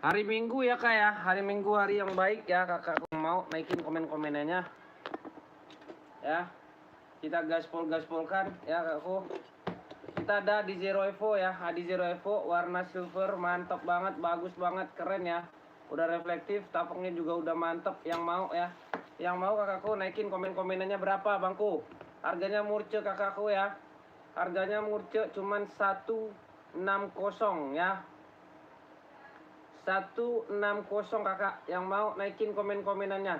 Hari Minggu ya kak ya, hari Minggu hari yang baik ya kakak mau naikin komen-komenannya ya. Kita gaspol-gaspolkan ya kakakku. Kita ada di Zero Evo ya, di Zero Evo warna silver, mantap banget, bagus banget, keren ya. Udah reflektif, tapaknya juga udah mantep. Yang mau ya, yang mau kakakku naikin komen-komenannya berapa bangku. Harganya murce kakakku ya, harganya murce cuman 160 ya. 160 kakak, yang mau naikin komen-komenannya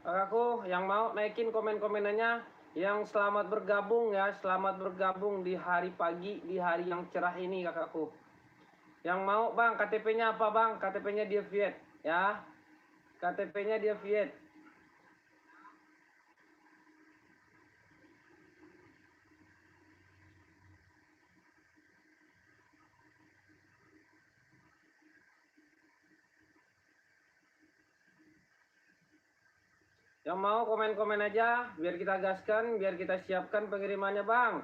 kakakku, yang mau naikin komen-komenannya, yang selamat bergabung ya, selamat bergabung di hari pagi, di hari yang cerah ini kakakku. Yang mau bang, KTP-nya apa bang? KTP-nya dia Viet ya, KTP-nya dia Viet. Yang mau komen-komen aja, biar kita gaskan, biar kita siapkan pengirimannya bang.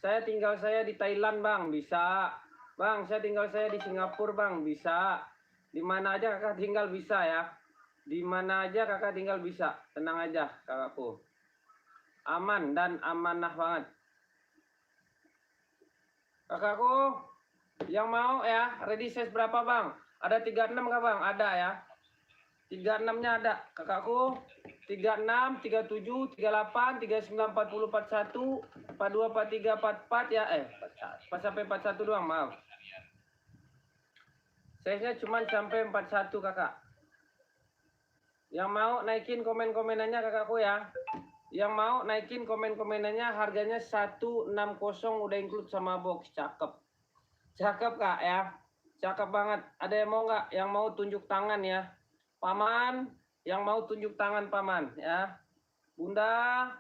Saya di Thailand bang, bisa. Bang, saya di Singapura bang, bisa. Di mana aja kakak tinggal bisa ya. Di mana aja kakak tinggal bisa, tenang aja kakakku. Aman dan amanah banget. Kakakku, yang mau ya, ready size berapa bang? Ada 36 nggak bang? Ada ya. 36-nya ada kakakku. 36, 37, 38, 39, 40, 41, 42, 43, 44 ya. Pas sampai 41 doang, maaf. Size-nya cuma sampai 41 kakak. Yang mau naikin komen-komenannya kakakku ya. Yang mau naikin komen-komenannya, harganya 160 udah include sama box. Cakep. Cakep kak ya. Cakep banget. Ada yang mau nggak? Yang mau tunjuk tangan ya. Paman, yang mau tunjuk tangan paman ya. Bunda,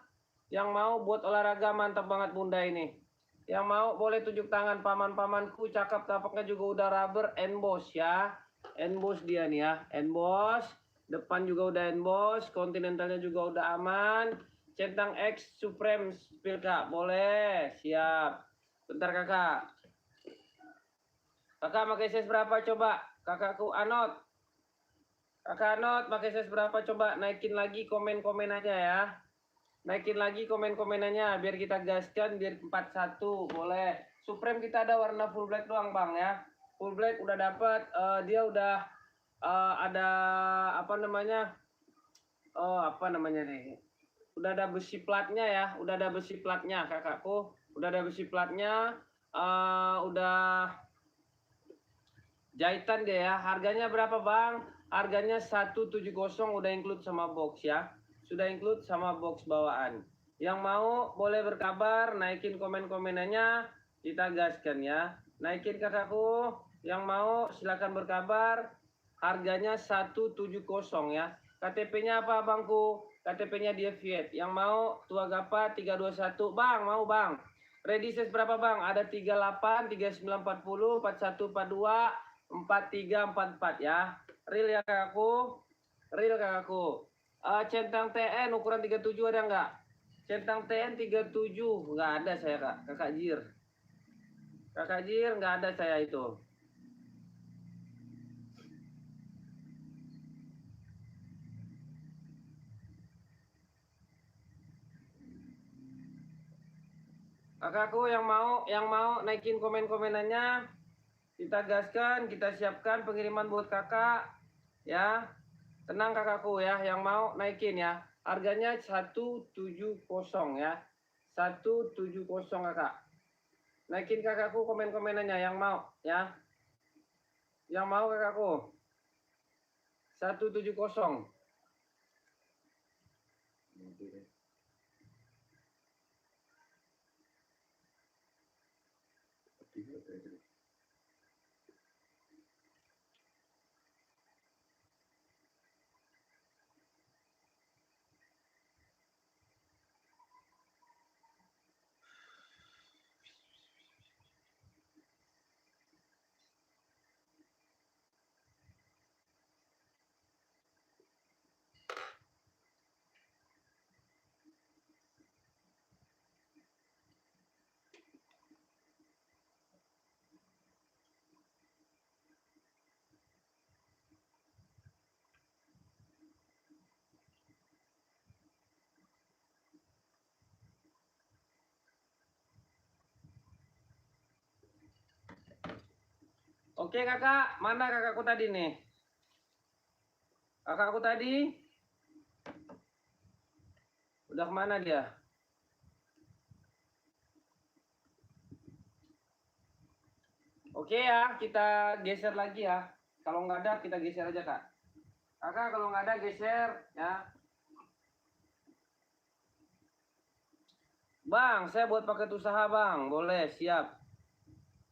yang mau buat olahraga mantap banget bunda ini. Yang mau boleh tunjuk tangan paman-pamanku, cakep, tapaknya juga udah rubber emboss ya. Emboss dia nih ya, emboss. Depan juga udah emboss, kontinentalnya juga udah aman. Centang X Supreme Spilka, boleh, siap. Bentar kakak. Kakak pakai size berapa coba? Kakakku Anot. Kakak Anot pakai size berapa coba? Naikin lagi komen-komen aja ya. Naikin lagi komen-komenannya biar kita gaskan, biar 41 boleh. Supreme kita ada warna full black doang bang ya. Full black udah dapat, dia udah ada apa namanya? Apa namanya nih? Udah ada besi platnya ya, udah ada besi platnya kakakku. Udah ada besi platnya, udah jahitan dia ya. Harganya berapa bang? Harganya 170 udah include sama box ya. Sudah include sama box bawaan. Yang mau boleh berkabar, naikin komen-komenannya, kita gaskan ya. Naikin kakakku, yang mau silakan berkabar. Harganya 170 ya. KTP-nya apa bangku? KTP-nya dia Viet. Yang mau tua gapa 321. Bang, mau bang. Ready size berapa bang? Ada 38, 39, 40, 41, 42, 43, 44 ya. Real ya kakakku. Real kakakku. Centang TN ukuran 37 ada nggak? Centang TN 37 nggak ada saya kak. Kakak Jir. Kakak Jir nggak ada saya itu. Kakakku yang mau naikin komen-komenannya, kita gaskan, kita siapkan pengiriman buat kakak ya. Tenang kakakku ya, yang mau naikin ya. Harganya 170 ya. 170 kakak. Naikin kakakku komen-komenannya yang mau ya. Yang mau kakakku. 170. Oke kakak, mana kakakku tadi nih? Kakakku tadi udah kemana dia? Oke ya, kita geser lagi ya. Kalau nggak ada, kita geser aja kak. Kakak kalau nggak ada geser ya. Bang, saya buat paket usaha bang, boleh siap.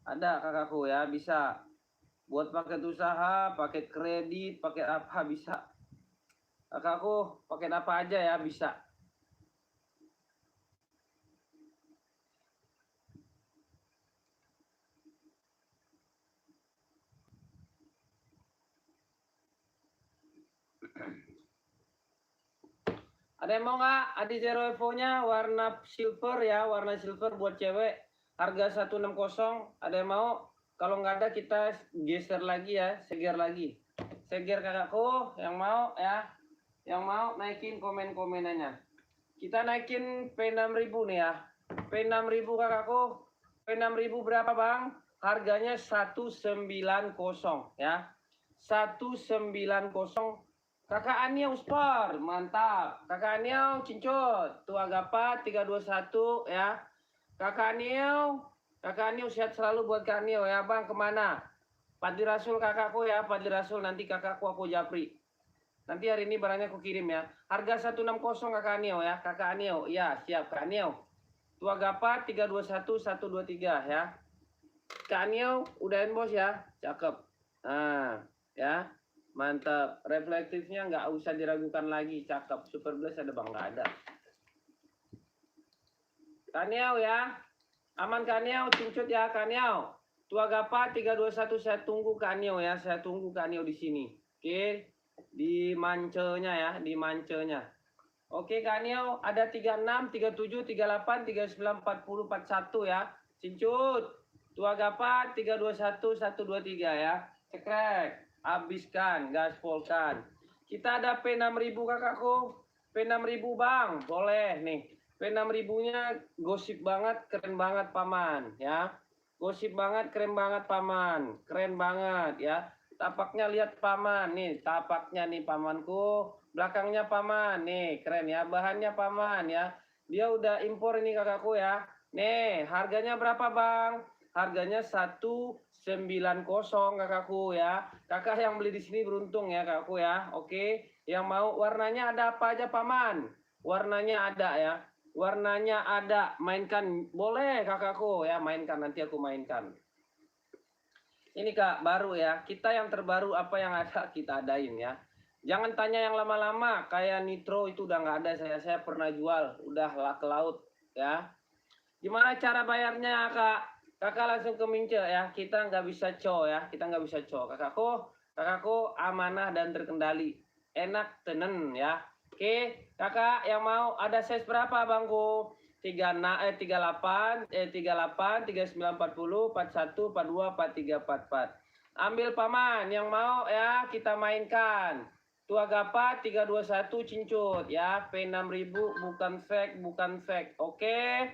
Ada kakakku ya, bisa. Buat paket usaha, paket kredit, paket apa bisa. Kakakku paket apa aja ya bisa. Ada yang mau nggak? Adi Zero Evo-nya warna silver ya, warna silver buat cewek. Harga 160. Ada yang mau? Kalau nggak ada kita geser lagi ya, seger lagi. Seger kakakku, yang mau ya. Yang mau naikin komen-komenannya. Kita naikin P6000 nih ya. P6000 kakakku. P6000 berapa bang? Harganya 190 ya. 190. Kakak Aniau Sport, mantap. Kakak Aniau Cincut, Tua Gapa 321 ya. Kakak Aniau sehat selalu buat Kak Aniau ya bang. Kemana? Padli Rasul kakakku ya, Padli Rasul nanti kakakku aku japri. Nanti hari ini barangnya aku kirim ya. Harga 160 kakak Aniau ya, kakak Aniau. Ya siap Kak Aniau. Tua Gapa 321 123 ya. Kak Aniau udah bos ya, cakep. Nah ya. Mantap, reflektifnya nggak usah diragukan lagi, cakep. Super Blast ada bang, nggak ada. Kaniau ya, aman Kaniau, cincut ya Kaniau. Tua Gapa 321 saya tunggu Kaniau ya, saya tunggu Kaniau di sini. Oke, di mancenya ya, di mancenya. Oke Kaniau, ada 36, 37, 38, 39, 40, 41 ya. Cincut, Tua Gapa 321 123 ya. Cekrek. Habiskan, gaspolkan. Kita ada P6000 kakakku. P6000 bang, boleh nih. P6000-nya gosip banget, keren banget paman ya. Gosip banget, keren banget paman. Keren banget ya. Tapaknya lihat paman nih, tapaknya nih pamanku. Belakangnya paman nih, keren ya. Bahannya paman ya. Dia udah impor ini kakakku ya. Nih, harganya berapa bang? Harganya 190 kakakku ya. Kakak yang beli di sini beruntung ya kakakku ya. Oke, yang mau warnanya ada apa aja paman? Warnanya ada ya. Warnanya ada. Mainkan boleh kakakku ya, mainkan nanti aku mainkan. Ini kak baru ya. Kita yang terbaru apa yang ada kita adain ya. Jangan tanya yang lama-lama kayak Nitro itu udah nggak ada saya pernah jual udah lah ke laut ya. Gimana cara bayarnya kak? Kakak langsung ke Mince ya. Kita nggak bisa ya. Kita nggak bisa kakakku amanah dan terkendali. Enak tenen ya. Oke, kakak yang mau ada size berapa bangku? 38, 39, 40, 41, 42, 43, 44. Ambil paman yang mau ya kita mainkan. Tua Gapa 321 cincut ya. P6000 bukan fake. Oke.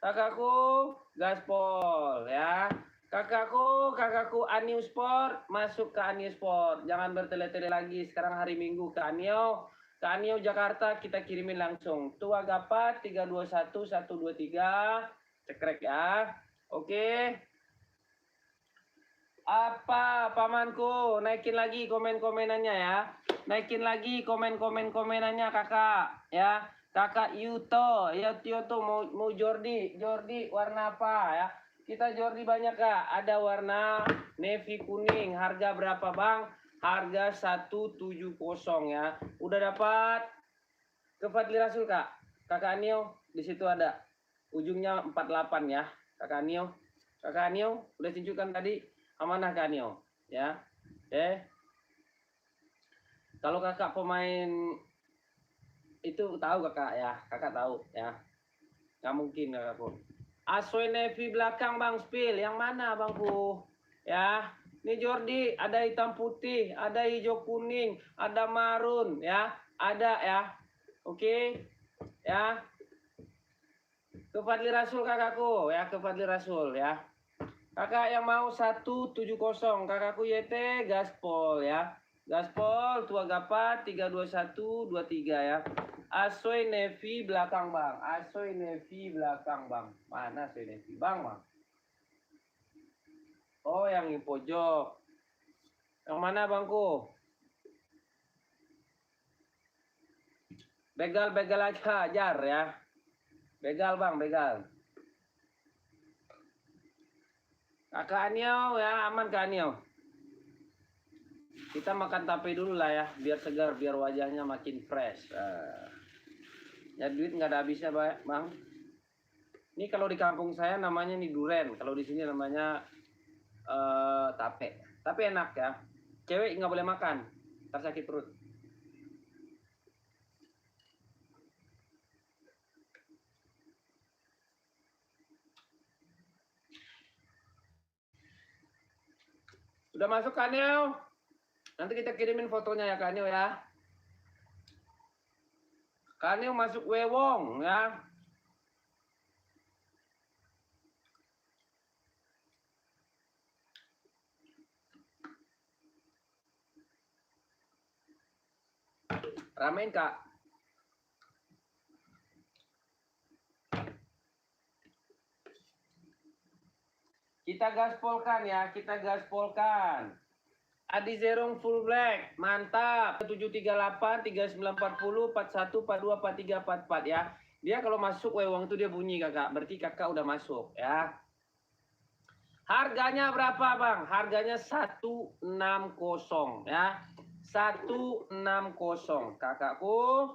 Kakakku gaspol ya. Kakakku Aniu Sport masuk ke Aniu Sport. Jangan bertele-tele lagi. Sekarang hari Minggu ke Aniu. Ke Aniu Jakarta kita kirimin langsung. Tua Gapa 321 123. Cekrek ya. Oke. Apa pamanku? Naikin lagi komen-komenannya ya. Naikin lagi komen-komenannya kakak ya. Kakak Yuto mau Jordi warna apa ya? Kita Jordi banyak kak. Ada warna navy kuning. Harga berapa bang? Harga 170 ya. Udah dapat ke Fadli Rasul kak. Kakak Anio di situ ada. Ujungnya 48 ya. Kakak Anio udah tunjukkan tadi. Amanah Kak Anio ya. Kalau kakak pemain itu tahu kakak ya, kakak tahu ya. Nggak mungkin kakak pun. Asway Navy belakang bang spill, yang mana bangku? Ya, ini Jordi, ada hitam putih, ada hijau kuning, ada marun ya, ada ya. Oke, ya. Ke Fadli Rasul kakakku ya, ke Fadli Rasul ya. Kakak yang mau 170, kakakku YT gaspol ya. Gaspol tua gapat 32123 ya. Asoy Nevi belakang bang. Asoy Nevi belakang bang. Mana Asoy Nevi bang bang? Oh yang di pojok. Yang mana bangku? Begal aja ajar ya. Begal bang, begal. Kakak Anio ya, aman Kak Anio. Kita makan tape dulu lah ya, biar segar, biar wajahnya makin fresh. Ya duit nggak ada habisnya bang. Ini kalau di kampung saya namanya nih duren, kalau di sini namanya tape. Tapi enak ya. Cewek nggak boleh makan, ntar sakit perut. Udah masuk Kak Anio? Nanti kita kirimin fotonya ya Kak Anio ya. Kak Anio masuk Wewong ya. Ramein Kak. Kita gaspolkan ya, kita gaspolkan. Adi Zerong full black, mantap. 738, 3940, 41, 42, 43, 44 ya. Dia kalau masuk wewang itu dia bunyi kakak, berarti kakak udah masuk ya. Harganya berapa bang? Harganya 160 ya. 160 kakakku.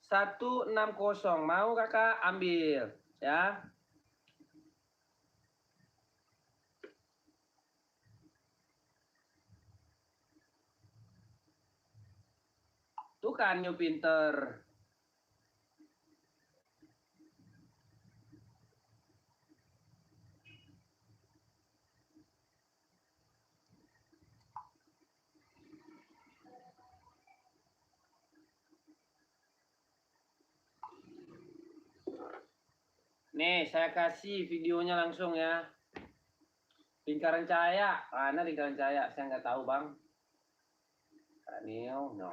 160 mau kakak ambil ya. Tuh kan New pinter. Nih saya kasih videonya langsung ya. Lingkaran cahaya, mana lingkaran cahaya? Saya nggak tahu bang. Neo, no,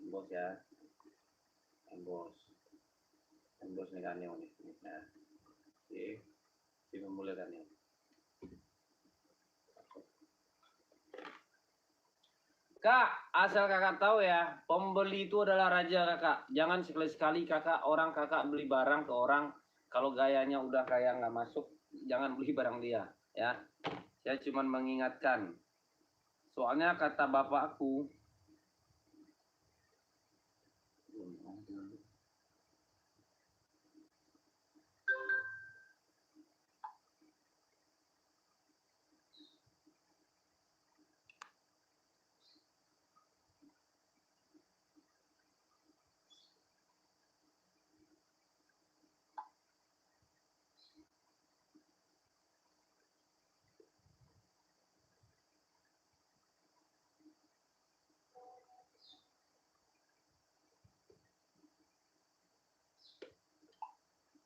embos ya, embos nih kan Neo nih, nah, si memulai kan Neo. Kak, asal kakak tahu ya, pembeli itu adalah raja kakak. Jangan sekali-sekali kakak beli barang ke orang, kalau gayanya udah kayak nggak masuk, jangan beli barang dia, ya. Saya cuma mengingatkan. Soalnya kata bapak aku,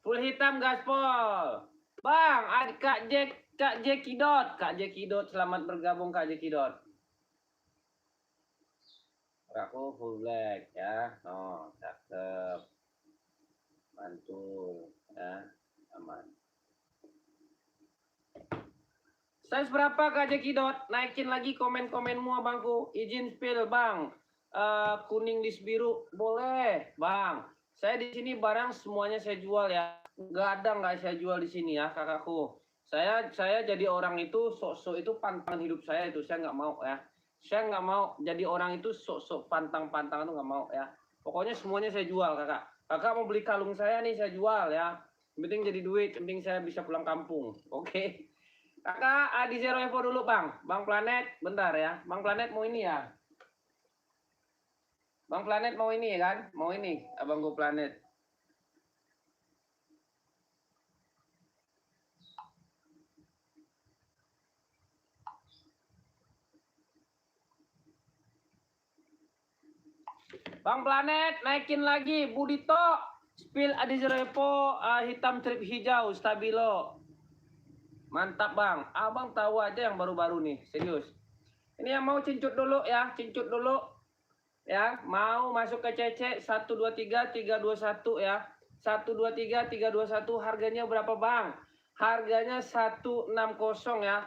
full hitam gaspol. Bang, Kak Jeki Dot, selamat bergabung Kak Jeki Dot. Aku full black ya, oh cakep, mantul ya, aman. Size berapa Kak Jeki Dot? Naikin lagi komen-komenmu abangku. Izin spill bang. Kuning dis biru boleh bang. Saya di sini barang semuanya saya jual ya. Nggak saya jual di sini ya kakakku. Saya jadi orang itu sok-sok itu pantang hidup saya itu, saya nggak mau ya. Saya nggak mau jadi orang itu sok-sok pantang-pantang itu nggak mau ya. Pokoknya semuanya saya jual kakak. Kakak mau beli kalung saya nih saya jual ya. Yang penting jadi duit, yang penting saya bisa pulang kampung. Oke. Kakak di Zero Evo dulu bang. Bang Planet, bentar ya. Bang Planet mau ini ya. Bang Planet mau ini ya kan? Mau ini, abang Go Planet. Bang Planet, naikin lagi. Budito, spill Adi Zero Evo hitam trip hijau, stabilo. Mantap bang, abang tahu aja yang baru-baru nih, serius. Ini yang mau cincut dulu ya, cincut dulu ya. Mau masuk ke CC 123 321 ya. 123 321 harganya berapa bang? Harganya 160 ya.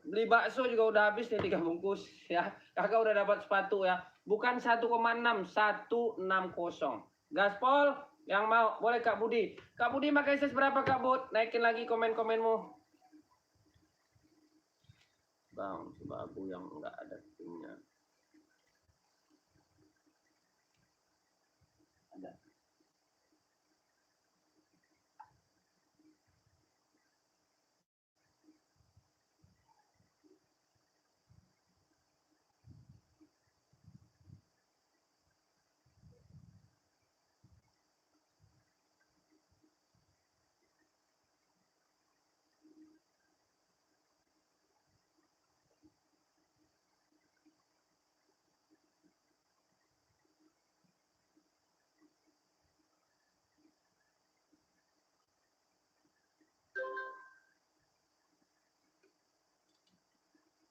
Beli bakso juga udah habis nih 3 bungkus ya. Kakak udah dapat sepatu ya. Bukan 1,6, 160. Gaspol yang mau boleh Kak Budi. Kak Budi pakai size berapa Kak Bud? Naikin lagi komen-komenmu. Bang, coba aku yang enggak ada timnya. Ada.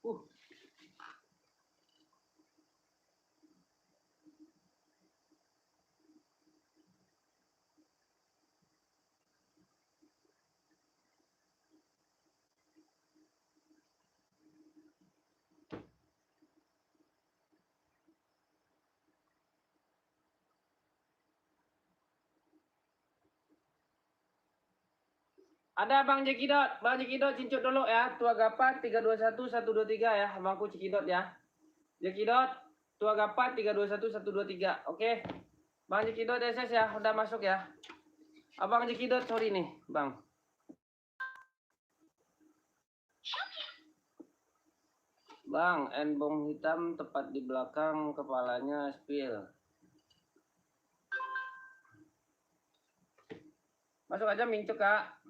Uh, Ada Bang Jekidot. Bang Jekidot cincut dulu ya. Tua Gapat 321 123 ya. Abangku Cekidot ya. Jekidot Tua Gapat 321 123. Oke. Bang Jekidot SS ya. Udah masuk ya. Abang Jekidot sorry nih, Bang. Bang, enbong hitam tepat di belakang kepalanya spill. Masuk aja mincuk, Kak.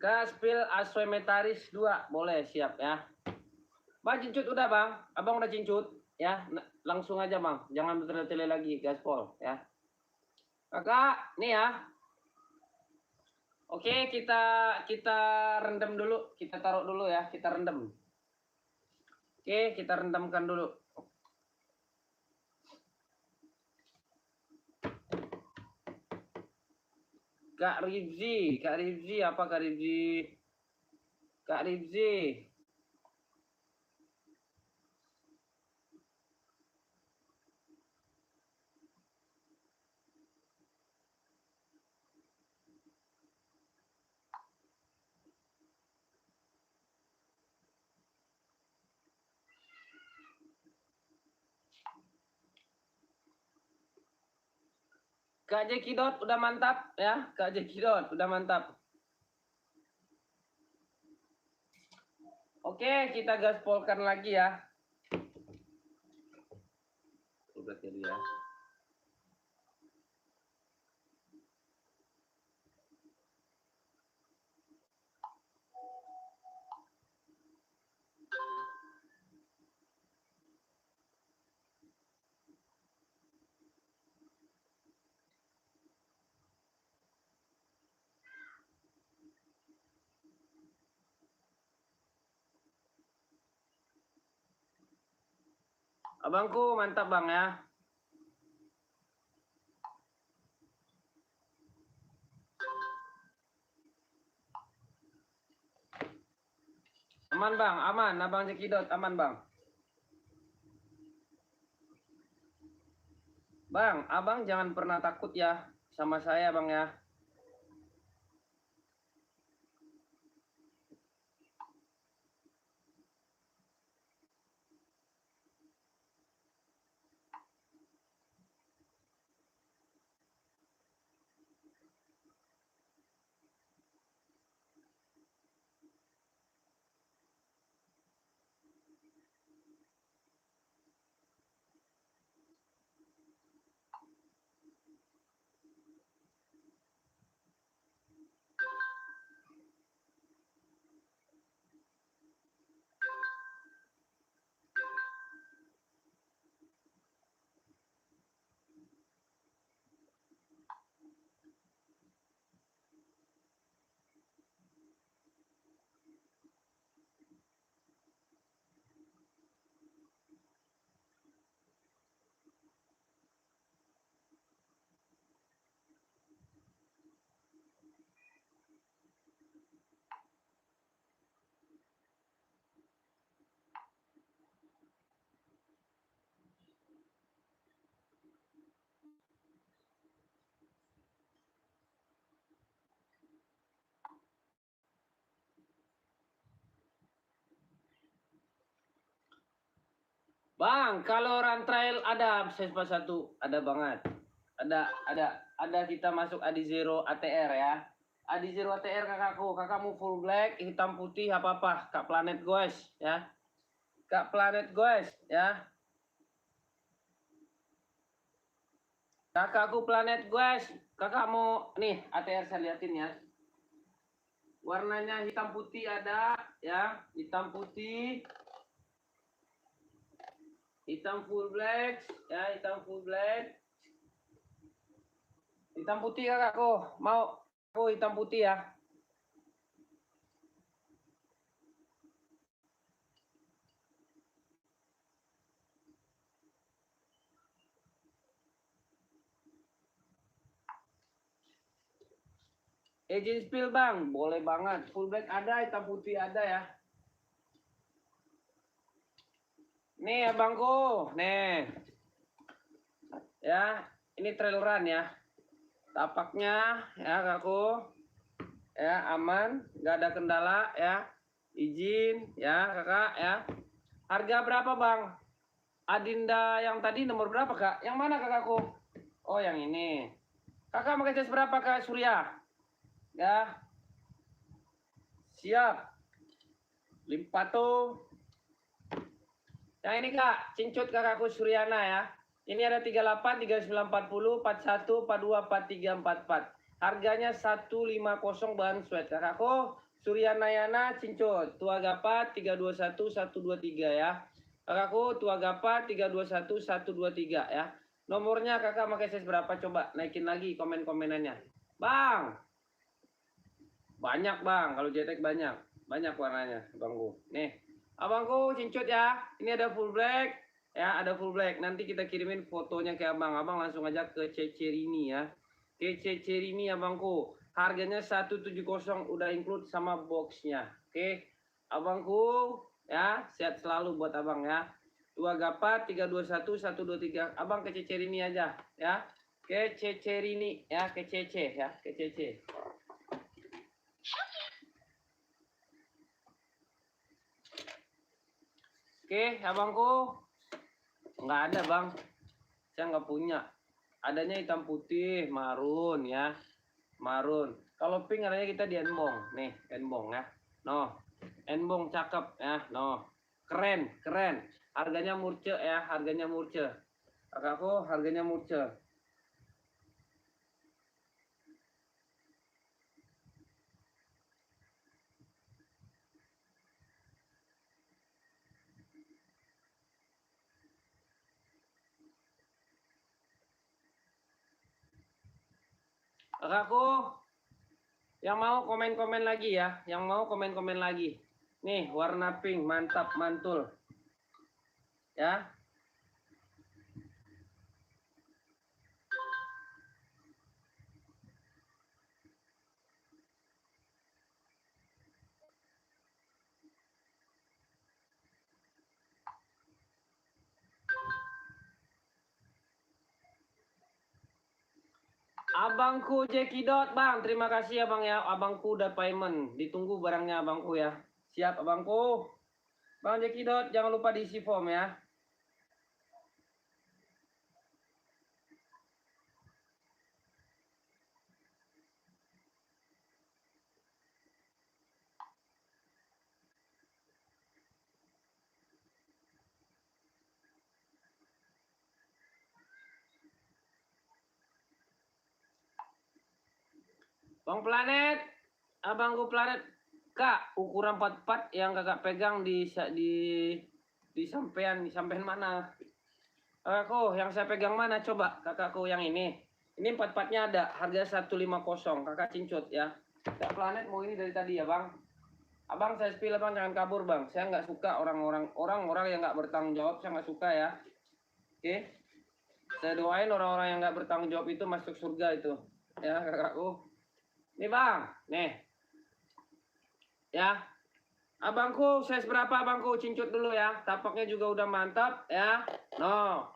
Gaspil Aswemetaris 2 boleh siap ya. Bang cincut udah bang, abang udah cincut ya. Langsung aja bang, jangan bertele-tele lagi gaspol ya. Kakak, nih ya. Oke kita rendam dulu, kita taruh dulu ya, kita rendam. Oke kita rendamkan dulu. Kak Rizzi apa Kak Rizzi? Kak Rizzi. Kak Jekidot udah mantap ya, Kak Jekidot udah mantap. Oke, kita gaspolkan lagi ya. Berarti ya. Abangku mantap bang ya. Aman bang, aman. Abang Jekidot aman bang. Bang, abang jangan pernah takut ya sama saya bang ya. Bang, kalau run trail ada Vespa 1, ada banget. Ada kita masuk Adi Zero ATR ya. Adi Zero ATR kakakku, kakakmu full black, hitam putih apa-apa, Kak Planet guys ya. Kak Planet guys ya. Kakakku Planet guys, kakak mau nih ATR saya liatin ya. Warnanya hitam putih ada ya, hitam putih. Hitam full black ya, hitam full black. Hitam putih kakakku, mau aku hitam putih ya. Agent spill bang, boleh banget. Full black ada, hitam putih ada ya. Nih abangku, nih. Ya, ini trail run ya. Tapaknya ya kakku. Ya, aman, nggak ada kendala ya. Izin ya kakak ya. Harga berapa bang? Adinda yang tadi nomor berapa kak? Yang mana kakakku? Oh yang ini. Kakak mau cas berapa kak Surya? Ya. Siap. Limpato. Yang ini kak, cincut kakakku Suryana ya. Ini ada 38, 39, 40, 41, 42, 43, 44. Harganya 150 bahan sweat kakakku. Suryana Yana cincut. Tua Gapat 321 123 ya. Kakakku Tua Gapat 321 123 ya. Nomornya kakak pakai size berapa coba naikin lagi komen-komenannya. Bang. Banyak bang, kalau JTEK banyak. Banyak warnanya bangku. Nih. Abangku cincut ya. Ini ada full black. Ya, ada full black. Nanti kita kirimin fotonya ke abang. Abang langsung aja ke Cecerini ya. Ke Cecerini abangku. Harganya 170 udah include sama boxnya. Oke. Abangku ya, sehat selalu buat abang ya. 2 Gapat 321 123. Abang ke Cecerini aja ya. Ke Cecerini ya, ke Cece ya, ke Cece. Oke, abangku. Nggak ada bang, saya nggak punya. Adanya hitam putih, marun ya, marun. Kalau pink adanya kita di Enbong, nih Enbong ya. No, Enbong cakep ya, no, keren, keren. Harganya murce ya, harganya murce. Kakakku, harganya murce. Kakakku, yang mau komen-komen lagi ya, yang mau komen-komen lagi. Nih warna pink, mantap, mantul. Ya. Abangku Jackie Dot bang, terima kasih ya bang ya. Abangku udah payment, ditunggu barangnya abangku ya. Siap abangku. Bang Jackie Dot jangan lupa diisi form ya. Bang Planet, abangku Planet, kak ukuran 44 yang kakak pegang di sampean mana? Kakakku yang saya pegang mana coba kakakku yang ini. Ini 44-nya ada, harga 150 kakak cincut ya. Kak Planet mau ini dari tadi ya bang. Abang saya spill bang, jangan kabur bang. Saya nggak suka orang-orang yang nggak bertanggung jawab, saya nggak suka ya. Oke, saya doain orang-orang yang nggak bertanggung jawab itu masuk surga itu. Ya kakakku. Nih bang, nih. Ya, abangku size berapa abangku? Cincut dulu ya. Tapaknya juga udah mantap ya. No,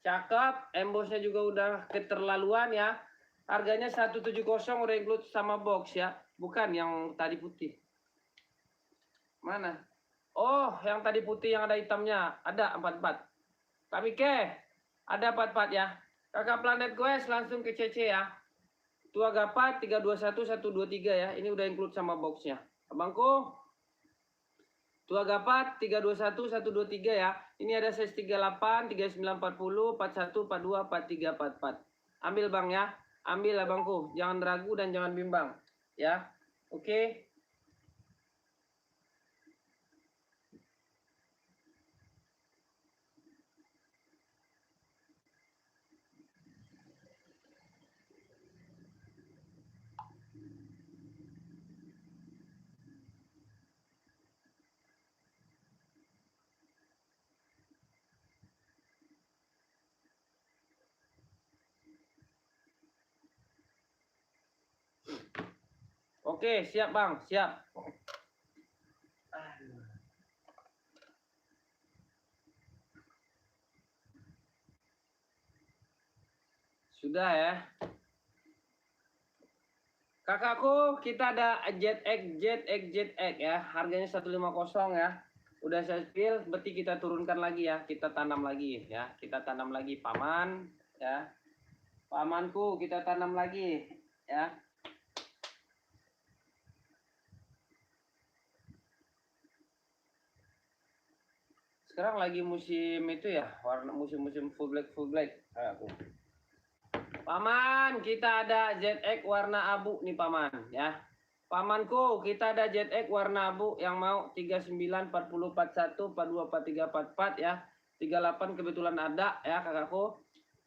cakep. Embosnya juga udah keterlaluan ya. Harganya 170 udah include sama box ya. Bukan yang tadi putih. Mana? Oh, yang tadi putih yang ada hitamnya. Ada 44. Kak Mike, ada 44 ya. Kakak Planet Quest langsung ke CC ya. Tua Gapat 321 123 ya. Ini udah include sama boxnya. Abangku. Tua Gapat 321 123 ya. Ini ada size 38, 39, 40, 41, 42, 43, 44. Ambil Bang ya. Ambil abangku. Jangan ragu dan jangan bimbang. Ya. Oke. Oke, siap Bang, siap. Sudah ya. Kakakku, kita ada ZX ya. Harganya 150 ya. Udah saya spill, berarti kita turunkan lagi ya. Kita tanam lagi ya. Kita tanam lagi paman ya. Pamanku kita tanam lagi ya. Sekarang lagi musim itu ya, warna musim full black aku. Paman, kita ada ZX warna abu nih Paman ya. Pamanku, kita ada ZX warna abu yang mau 39 40 41 42 43 44 ya. 38 kebetulan ada ya kakakku.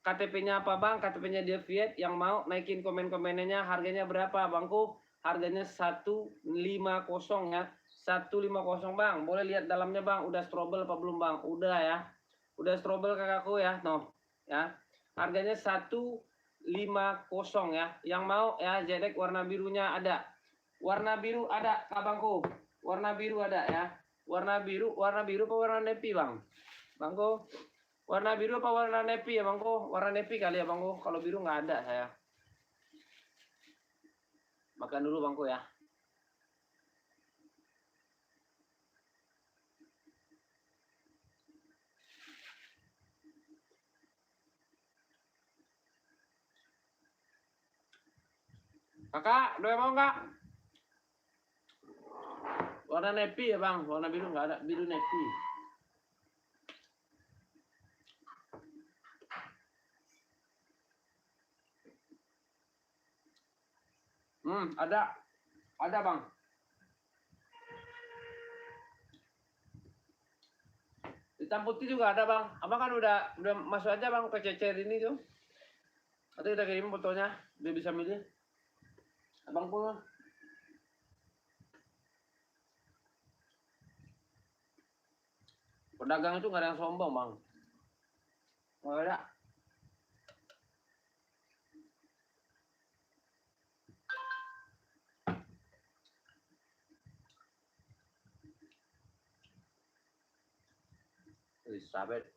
KTP-nya apa Bang? KTP-nya Deviate yang mau naikin komen-komennya harganya berapa Bangku? Harganya 150 ya. 150 Bang. Boleh lihat dalamnya Bang, udah strobel apa belum Bang? Udah ya. Udah strobel kakakku ya. No. Ya. Harganya 150 ya. Yang mau ya ZX warna birunya ada. Warna biru ada Bangku. Warna biru ada ya. Warna biru apa warna navy Bang? Bangku. Warna biru apa warna navy ya Bangku? Warna navy kali ya Bangku. Kalau biru nggak ada saya. Makan dulu Bangku ya. Kakak, doa mau nggak? Warna navy ya Bang, warna biru nggak ada, biru navy. Ada Bang. Hitam putih juga ada Bang. Abang kan udah masuk aja Bang ke cecer ini tuh. Nanti kita kirim fotonya, dia bisa milih. Abang pun. Pedagang itu nggak ada yang sombong Bang. Nggak ada. Elizabeth.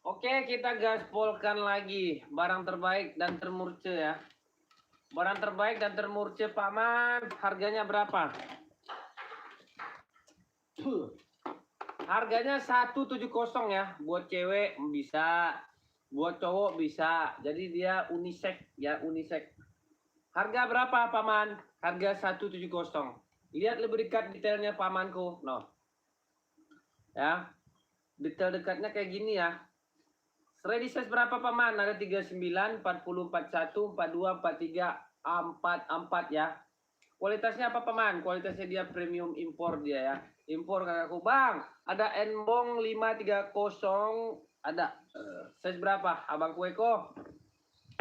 Oke, kita gaspolkan lagi barang terbaik dan termurce ya. Barang terbaik dan termurce Paman, harganya berapa? Harganya 170 ya. Buat cewek bisa, buat cowok bisa. Jadi dia unisex ya, unisex. Harga berapa Paman? Harga 170. Lihat lebih dekat detailnya Pamanku. No. Ya. Detail dekatnya kayak gini ya. Ready size berapa Paman? Ada 39, 40, 41, 42, 43, 44 ya. Kualitasnya apa paman? Kualitasnya dia premium impor dia ya. Impor kakakku. Bang, ada Enbong 530 ada. Size berapa? Abangku Eko.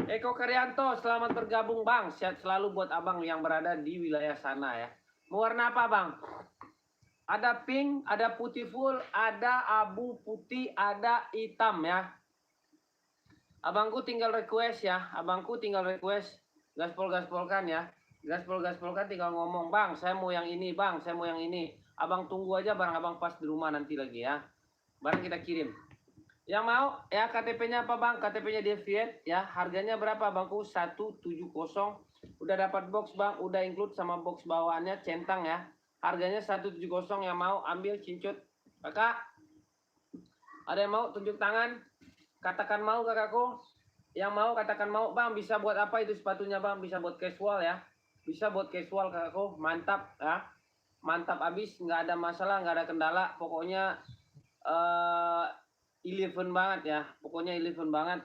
Eko Karyanto, selamat bergabung bang. Sehat selalu buat abang yang berada di wilayah sana ya. Mau warna apa bang? Ada pink, ada putih full, ada abu putih, ada hitam ya. Abangku tinggal request ya. Abangku tinggal request. Gaspol-gaspolkan ya. Gaspol-gaspolkan tinggal ngomong. Bang, saya mau yang ini bang. Saya mau yang ini. Abang tunggu aja barang abang pas di rumah nanti lagi ya. Barang kita kirim. Yang mau ya KTP-nya apa bang? KTP-nya Deviet ya. Harganya berapa bangku? 170. Udah dapat box bang. Udah include sama box bawaannya centang ya. Harganya 170. Yang mau ambil cincut. Kakak. Ada yang mau tunjuk tangan? Katakan mau kakakku. Yang mau katakan mau bang. Bisa buat apa itu sepatunya bang? Bisa buat casual ya. Bisa buat casual kakakku. Mantap ya. Mantap abis. Nggak ada masalah. Nggak ada kendala. Pokoknya 11 banget ya. Pokoknya 11 banget.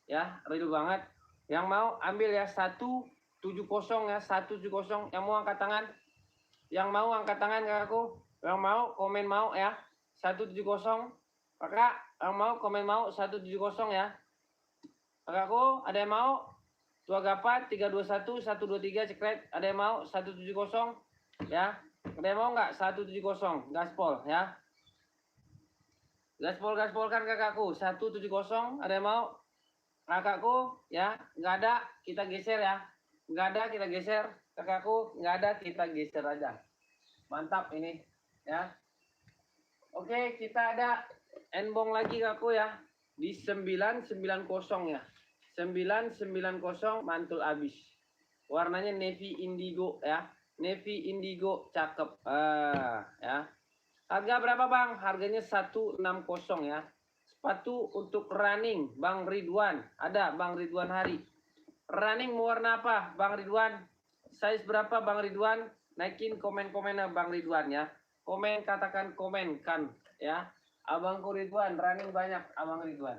Ya. Real banget. Yang mau ambil ya 170 ya. 170. Yang mau angkat tangan. Yang mau angkat tangan kakakku. Yang mau komen mau ya. 170. Kakak yang mau komen mau 170 ya. Kakakku ada yang mau? Tua Gapat 321 123 cekret. Ada yang mau 170 ya. Ada yang mau nggak 170 gaspol ya. Gaspolkan kakakku 170. Ada yang mau? Kakakku ya. Nggak ada kita geser ya. Nggak ada kita geser. Kakakku nggak ada kita geser aja. Mantap ini ya. Oke kita ada Enbong lagi kakakku ya. Di 990 ya. 990 mantul abis. Warnanya navy indigo ya. Navy indigo cakep. Ya. Harga berapa bang? Harganya 160 ya. Sepatu untuk running Bang Ridwan. Ada Bang Ridwan Hari. Running mau warna apa Bang Ridwan? Size berapa Bang Ridwan? Naikin komen-komennya Bang Ridwan ya. Komen katakan komen kan ya. Abangku Ridwan running banyak Abang Ridwan.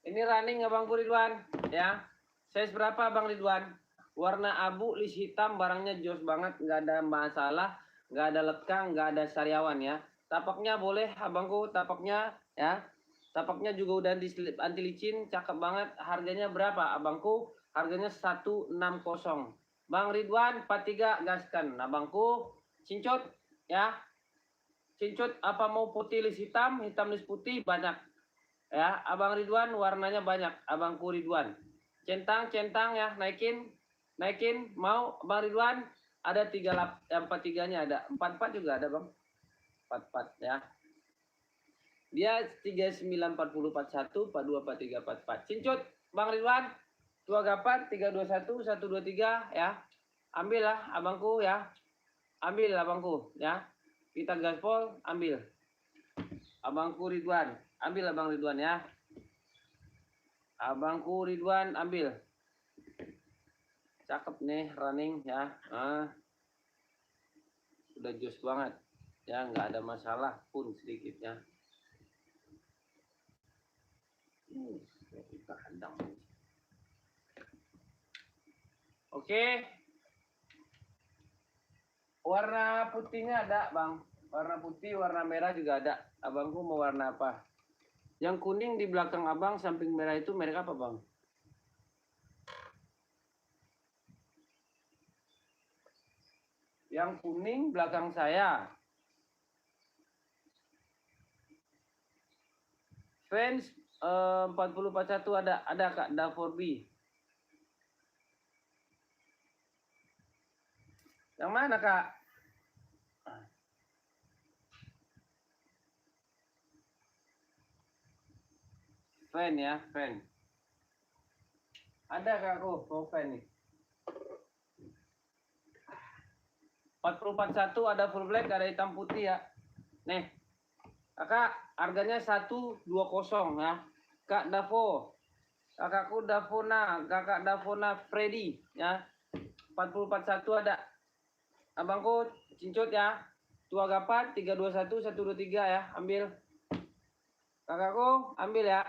Ini running Abangku Ridwan ya. Size berapa Bang Ridwan? Warna abu list hitam barangnya jos banget, nggak ada masalah, nggak ada lekang, nggak ada sariawan ya. Tapaknya boleh abangku, tapaknya ya. Tapaknya juga udah anti licin, cakep banget. Harganya berapa abangku? Harganya 160. Bang Ridwan 43 gaskan abangku. Cincut ya. Cincut apa mau putih list hitam, hitam list putih banyak. Ya, Abang Ridwan warnanya banyak, Abangku Ridwan. Centang ya, naikin mau Bang Ridwan ada 43-nya ada. 44 juga ada, Bang. 44 ya. Dia 394041 424344. Cincut Bang Ridwan. Tua Gapat 321 123 ya. Ambil lah abangku ya. Ambil abangku ya. Kita gaspol, ambil. Abangku Ridwan, ambil Abang Ridwan ya. Abangku Ridwan, ambil. Cakep nih running ya. Udah jos banget. Ya, nggak ada masalah pun sedikit ya. Oke. Warna putihnya ada, Bang. Warna putih, warna merah juga ada. Abangku mau warna apa? Yang kuning di belakang abang, samping merah itu merek apa bang? Yang kuning belakang saya. Fans 4041 ada Kak Daforbi. Yang mana Kak? Fan ya, fan. Ada kakakku, mau fan nih. 4041 ada full black, ada hitam putih ya. Nih. Kakak, harganya 120 ya. Kak Davo. Kakakku Davona, Kakak Davona Freddy ya. 4041 ada. Abangku cincut ya. Tua Gapat 321 123 ya, ambil. Kakakku, ambil ya.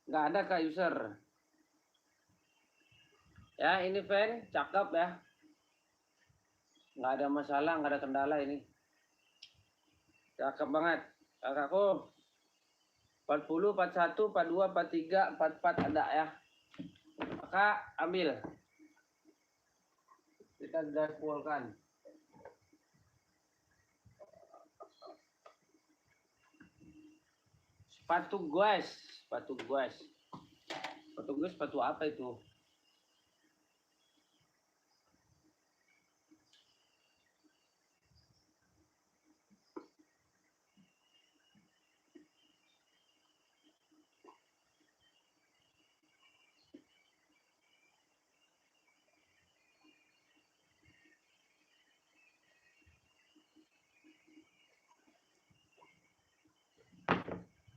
Nggak ada Kak user. Ya, ini fan cakep ya. Nggak ada masalah, nggak ada kendala ini. Cakep banget. Kakakku. 40, 41, 42, 43, 44 ada ya. Maka ambil. Kita gaspolkan. Sepatu guys, sepatu guys. Sepatu guys, sepatu apa itu?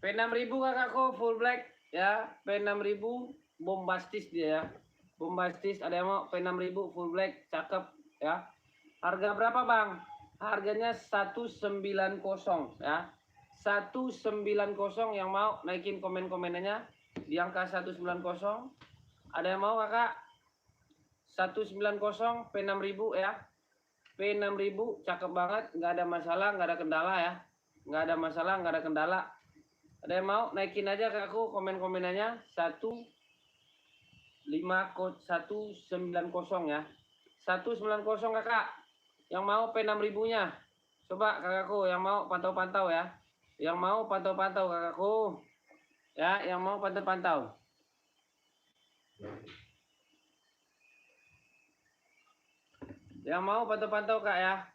P6000 kakakku full black ya, P6000 bombastis dia ya. Bombastis, ada yang mau P6000 full black, cakep ya. Harga berapa bang? Harganya 190 ya. 190, yang mau naikin komen-komenannya di angka 190. Ada yang mau kakak? 190 P6000 ya. P6000 cakep banget, nggak ada masalah, nggak ada kendala ya. Nggak ada masalah, nggak ada kendala. Ada yang mau naikin aja kakakku komen-komenannya 190 ya. 190 kakak. Yang mau P6000-nya. Coba kakakku yang mau pantau-pantau ya. Yang mau pantau-pantau kakakku. Ya, yang mau pantau-pantau. Yang mau pantau-pantau kak ya.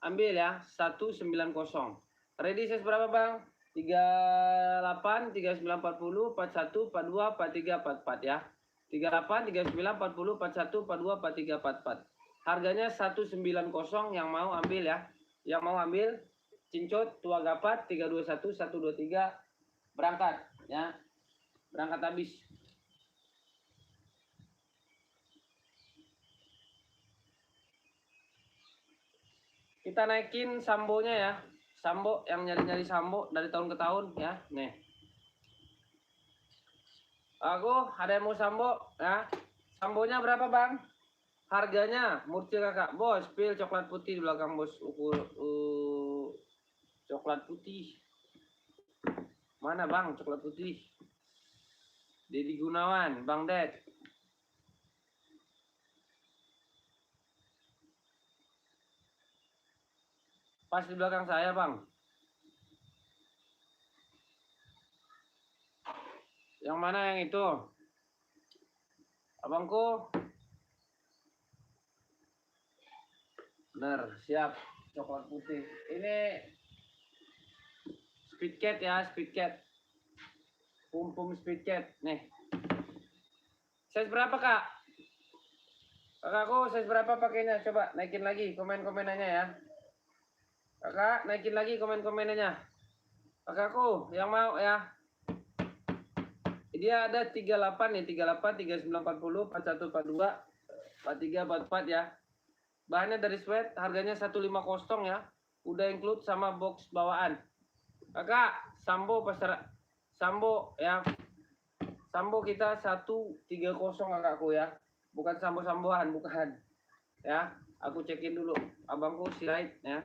Ambil ya, 190. Ready size berapa bang? 38, 39, 40, 41, 42, 43, 44 ya. 38, 39, 40, 41, 42, 43, 44. Harganya 190, yang mau ambil ya. Yang mau ambil cincot tua gapat 321 123 berangkat ya. Berangkat habis. Kita naikin sambonya ya. Sambo yang nyari-nyari sambo dari tahun ke tahun ya. Nih. Aku ada yang mau sambo ya. Sambonya berapa bang? Harganya murcil kakak. Bos, pil coklat putih di belakang bos. Coklat putih. Mana bang coklat putih? Dedi Gunawan, Bang Ded. Pas di belakang saya bang. Yang mana yang itu? Abangku. Bener, siap. Coklat putih. Ini Speed Cat ya, Speed Cat. Pum Speed Cat. Nih. Size berapa kak? Kakakku size berapa pakainya? Coba naikin lagi komen-komenannya ya. Kakak naikin lagi komen-komenannya. Kakakku yang mau ya. Dia ada 38 nih, 38, 39, 40, 41, 42, 43, 44 ya. Bahannya dari sweat, harganya 150 ya. Udah include sama box bawaan. Kakak, sambo pasar sambo ya. Sambo kita 130 kakakku ya. Bukan sambo-samboan, bukan. Ya, aku cekin dulu. Abangku si right ya.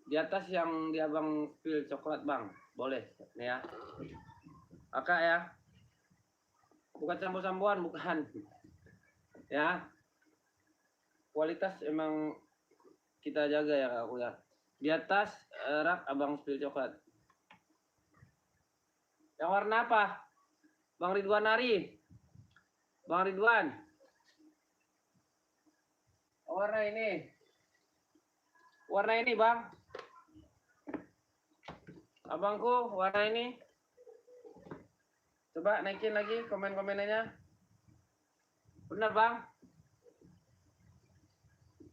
Di atas yang di abang pil coklat bang, boleh nih ya. Kakak ya. Bukan sambo-samboan, bukan. Ya. Kualitas emang kita jaga ya kakakku ya. Di atas rak abang pil coklat. Yang warna apa? Bang Ridwan Ari. Bang Ridwan. Warna ini. Warna ini bang. Abangku warna ini. Coba naikin lagi komen-komenannya. Benar bang.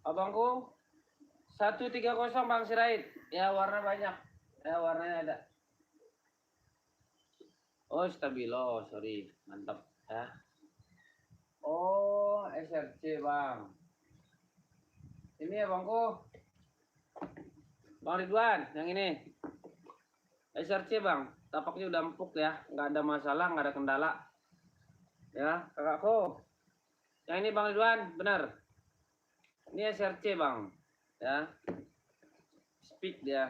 Abangku 130 bang Sirait. Ya warna banyak. Ya warnanya ada. Oh stabilo, sorry. Mantap ya. Oh SRC bang. Ini ya bangku. Bang Ridwan, yang ini. SRC bang, tapaknya udah empuk ya, nggak ada masalah, nggak ada kendala. Ya, kakakku. Yang ini Bang Ridwan, benar. Ini SRC Bang. Ya. Speak dia.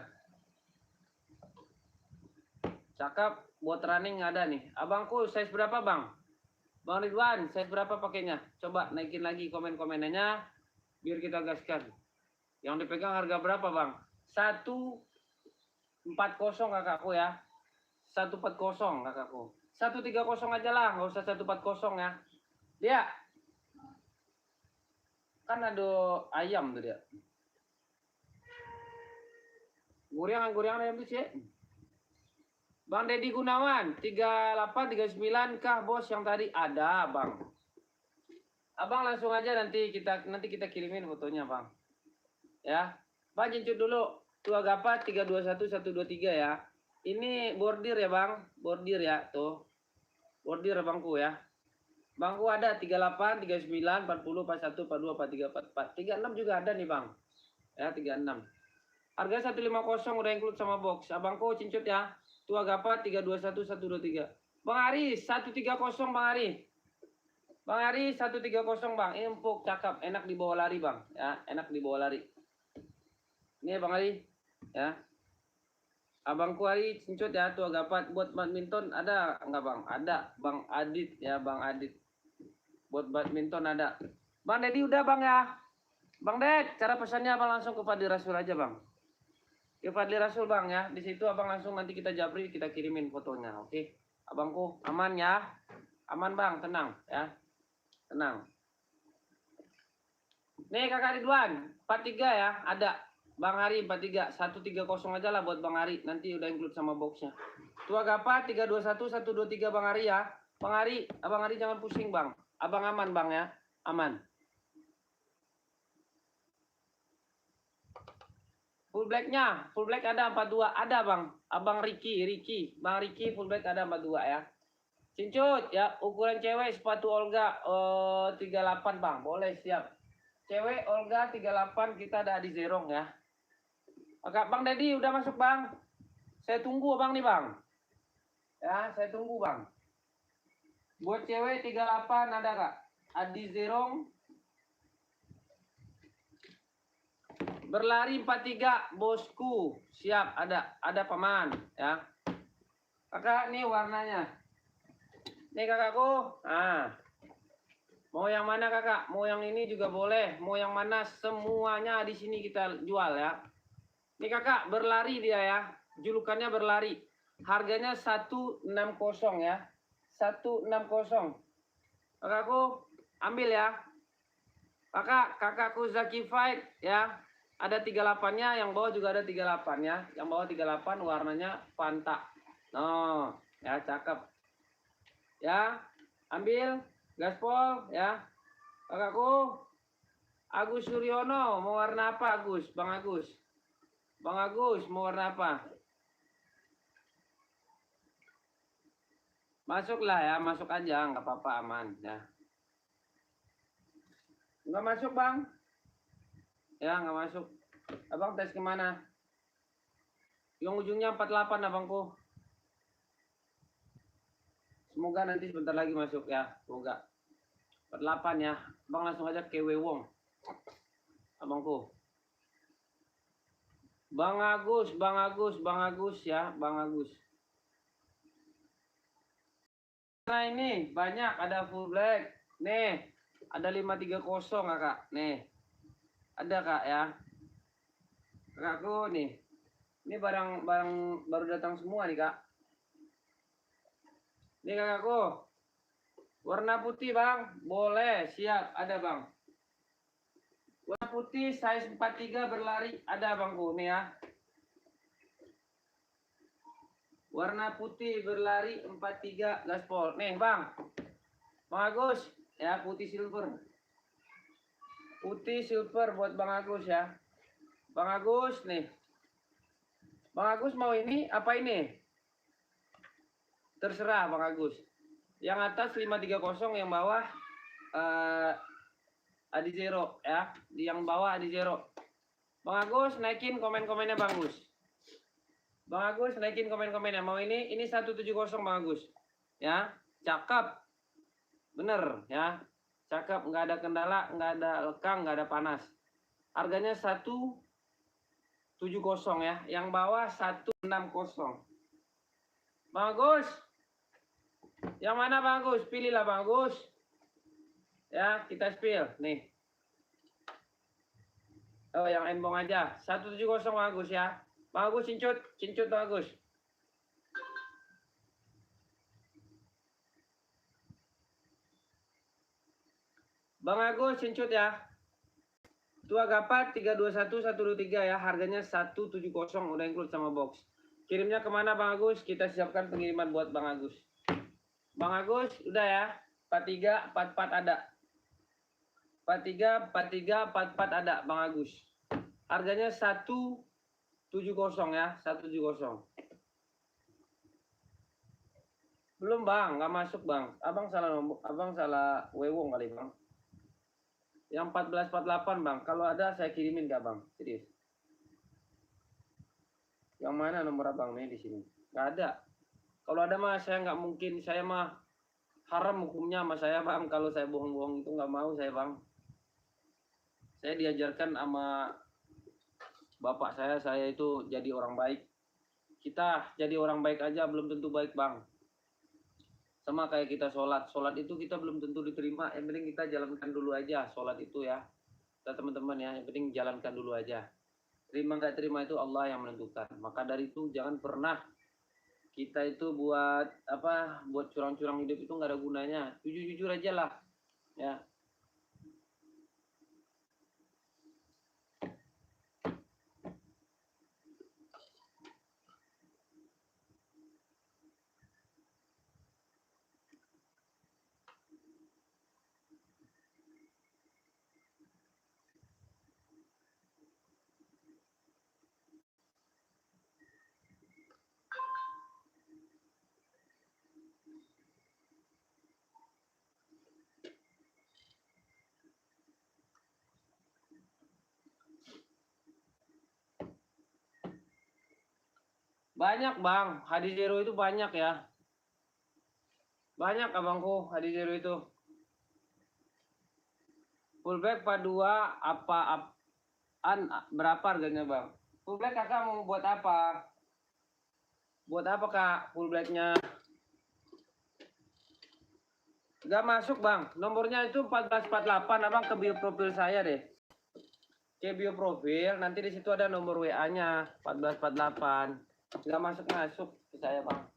Cakep, buat running ada nih. Abangku size berapa Bang? Bang Ridwan, size berapa pakainya? Coba naikin lagi komen-komenannya biar kita gaskan. Yang dipegang harga berapa Bang? 140 kakakku ya. 140 kakakku. 130 aja lah, nggak usah 140 ya. Dia kan ada ayam tuh dia. Guriang ayam tuh sih. Bang Deddy Gunawan 3839 kah bos yang tadi ada Bang. Abang langsung aja nanti kita kirimin fotonya Bang. Ya. Bang jencut dulu. Tua Gapa 321123 ya. Ini bordir ya Bang, bordir ya tuh. Bordir Bangku ya. Bangku ada 38, 39, 40, 41, 42, 43, 44. 36 juga ada nih Bang. Ya 36. Harga 150 udah include sama box. Abangku cincut ya. Tua Gapa 321123. Bang Ari 130 Bang Ari. Bang Ari 130 Bang. Ini empuk cakep, enak dibawa lari Bang. Ya, enak dibawa lari. Ini Bang Ari. Ya. Abangku Ari cincut ya. Tua Gapa buat badminton ada enggak Bang? Ada. Bang Adit ya, Bang Adit. Buat badminton ada. Bang Dedi udah Bang ya. Bang Ded, cara pesannya Abang langsung ke Fadli Rasul aja Bang. Ke Fadli Rasul Bang ya. Di situ Abang langsung nanti kita japri, kita kirimin fotonya. Oke. Abangku aman ya. Aman Bang, tenang ya. Tenang. Nih Kakak Ridwan, 43 ya, ada. Bang Ari 43, 130 aja lah buat Bang Ari. Nanti udah include sama boxnya. Tua Gapa 321 123 Bang Ari ya. Bang Ari, Abang Ari jangan pusing Bang. Abang aman Bang ya. Aman. Full blacknya, full black ada 42, ada Bang. Abang Ricky, Bang Ricky full black ada 42 ya. Cincut ya, ukuran cewek sepatu Olga 38 Bang, boleh siap. Cewek Olga 38 kita ada di Zerong ya. Oke, Bang Dedi udah masuk Bang. Saya tunggu Bang nih Bang. Ya, saya tunggu Bang. Buat cewek 38 ada Kak. Adi Zerong. Berlari 43 bosku. Siap, ada paman ya. Kakak nih warnanya. Nih kakakku. Nah. Mau yang mana kakak? Mau yang ini juga boleh. Mau yang mana? Semuanya di sini kita jual ya. Nih kakak berlari dia ya. Julukannya berlari. Harganya 160 ya. 160. Kakakku ambil ya. Kakakku Zaki Fight ya. Ada 38-nya, yang bawah juga ada 38 ya. Yang bawah 38 warnanya Fanta. No, ya cakep. Ya, ambil gaspol ya. Kakakku Agus Suryono mau warna apa Agus? Bang Agus. Bang Agus mau warna apa? Masuklah ya, masuk aja, nggak apa-apa, aman ya. Nggak masuk Bang? Ya, nggak masuk. Abang tes kemana? Yang ujungnya 48 abangku. Semoga nanti sebentar lagi masuk ya. Semoga. 48 ya. Bang langsung aja ke Wewong. Abangku. Bang Agus ya. Bang Agus. Nah ini banyak, ada full black. Nih, ada 530 kakak. Nih. Ada kak ya. Kakakku nih. Ini barang baru datang semua nih kak. Nih kakakku. Warna putih bang. Boleh, siap. Ada bang. Warna putih size 43 berlari. Ada bangku nih ya. Warna putih berlari 43 gaspol. Nih bang. Bang Agus. Ya putih silver. Putih silver buat Bang Agus ya. Bang Agus nih. Bang Agus mau ini apa ini? Terserah Bang Agus. Yang atas 530, yang bawah Adi Zero ya. Di yang bawah Adi Zero. Bang Agus naikin komen-komennya Bang Agus. Bang Agus naikin komen-komennya. Mau ini 170 Bang Agus. Ya, cakep. Bener ya, cakep, nggak ada kendala, nggak ada lekang, nggak ada panas. Harganya 170 ya, yang bawah 160. Bagus. Yang mana bagus? Pilihlah bagus. Ya, kita spill nih. Oh, yang embong aja. 170 bagus ya. Bagus, cincut, cincut bagus. Bang Agus, cincut ya. Tua Gapat 321 123 ya. Harganya 170 udah include sama box. Kirimnya kemana Bang Agus? Kita siapkan pengiriman buat Bang Agus. Bang Agus, udah ya. 43 44 ada. 43 43 44 ada Bang Agus. Harganya 170 ya, 170. Belum Bang, nggak masuk Bang. Abang salah wewong kali Bang. Yang 1448 Bang. Kalau ada saya kirimin nggak Bang? Serius. Yang mana nomor Abang nih di sini? Nggak ada. Kalau ada mah saya nggak mungkin, saya mah haram hukumnya sama saya Bang. Kalau saya bohong-bohong itu nggak mau saya Bang. Saya diajarkan sama bapak saya itu jadi orang baik. Kita jadi orang baik aja belum tentu baik Bang. Sama kayak kita sholat itu kita belum tentu diterima. Yang penting kita jalankan dulu aja sholat itu ya. Kita teman-teman ya, yang penting jalankan dulu aja. Terima nggak terima itu Allah yang menentukan. Maka dari itu jangan pernah kita itu buat curang-curang hidup itu nggak ada gunanya. Jujur-jujur aja lah ya. Banyak Bang, Hadi Zero itu banyak ya. Banyak abangku Hadi Zero itu. Fullback padua berapa harganya Bang? Fullback kakak mau buat apa? Buat apa kak fullbacknya? Gak masuk Bang, nomornya itu 1448. Abang ke bio profil saya deh. Ke bio profil, nanti di situ ada nomor WA-nya 1448. Gak masuk ke saya Bang.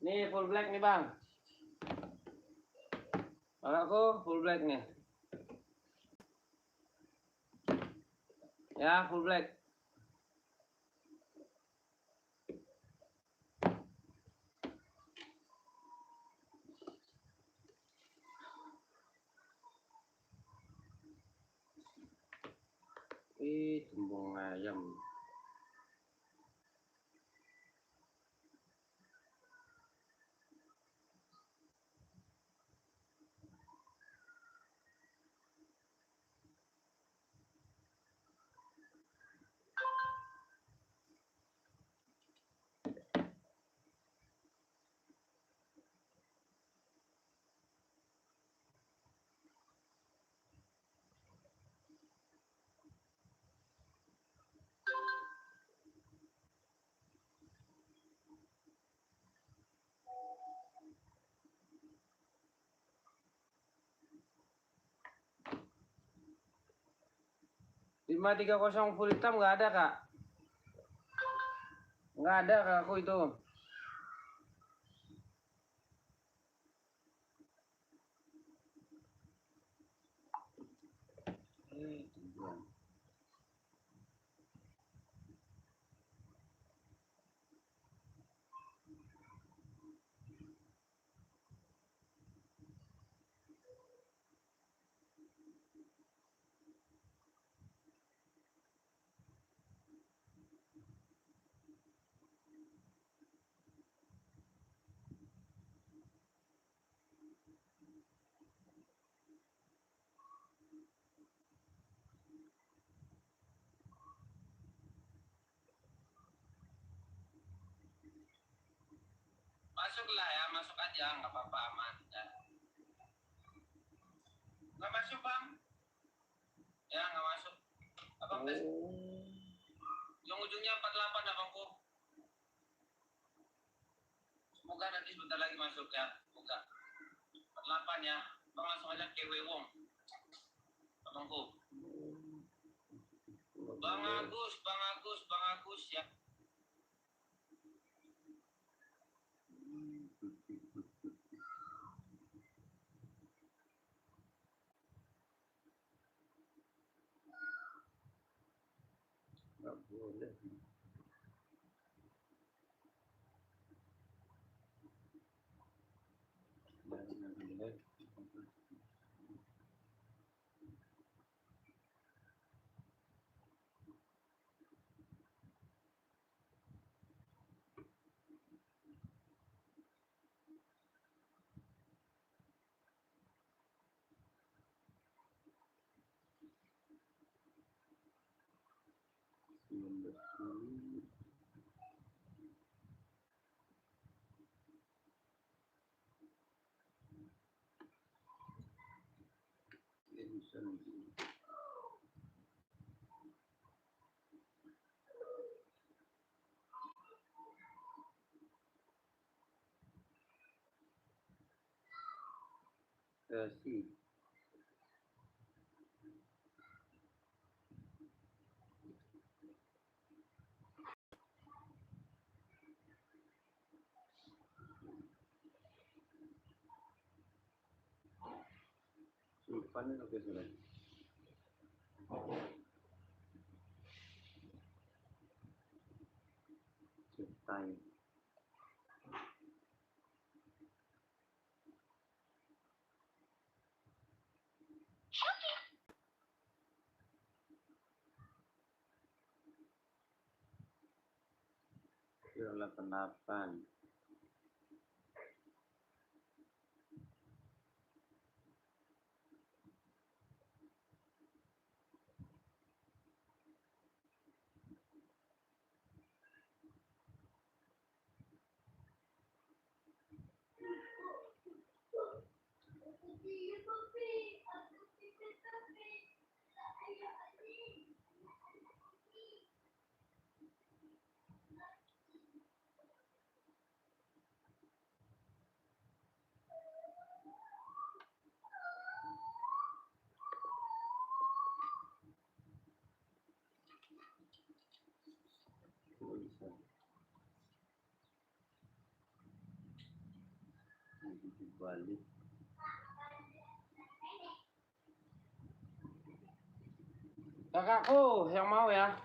Nih full black nih Bang. Aku full black nih. Ya full black. Ih, tumbung ayam. Lima 530 full hitam nggak ada kak. Nggak ada kak aku itu. masuklah ya, masuk aja, nggak apa-apa, aman. Ya. Nggak masuk bang? Ya nggak masuk. Abang tes. Ujung-ujungnya 48 abangku. Semoga nanti sebentar lagi masuk ya. Semoga 48 ya. Bang langsung aja ke Wewong. Abangku. Bang Agus ya. Nggak boleh. Si Sulpan oke sudah. Time. Kira 88. Balik. Kakakku yang mau ya.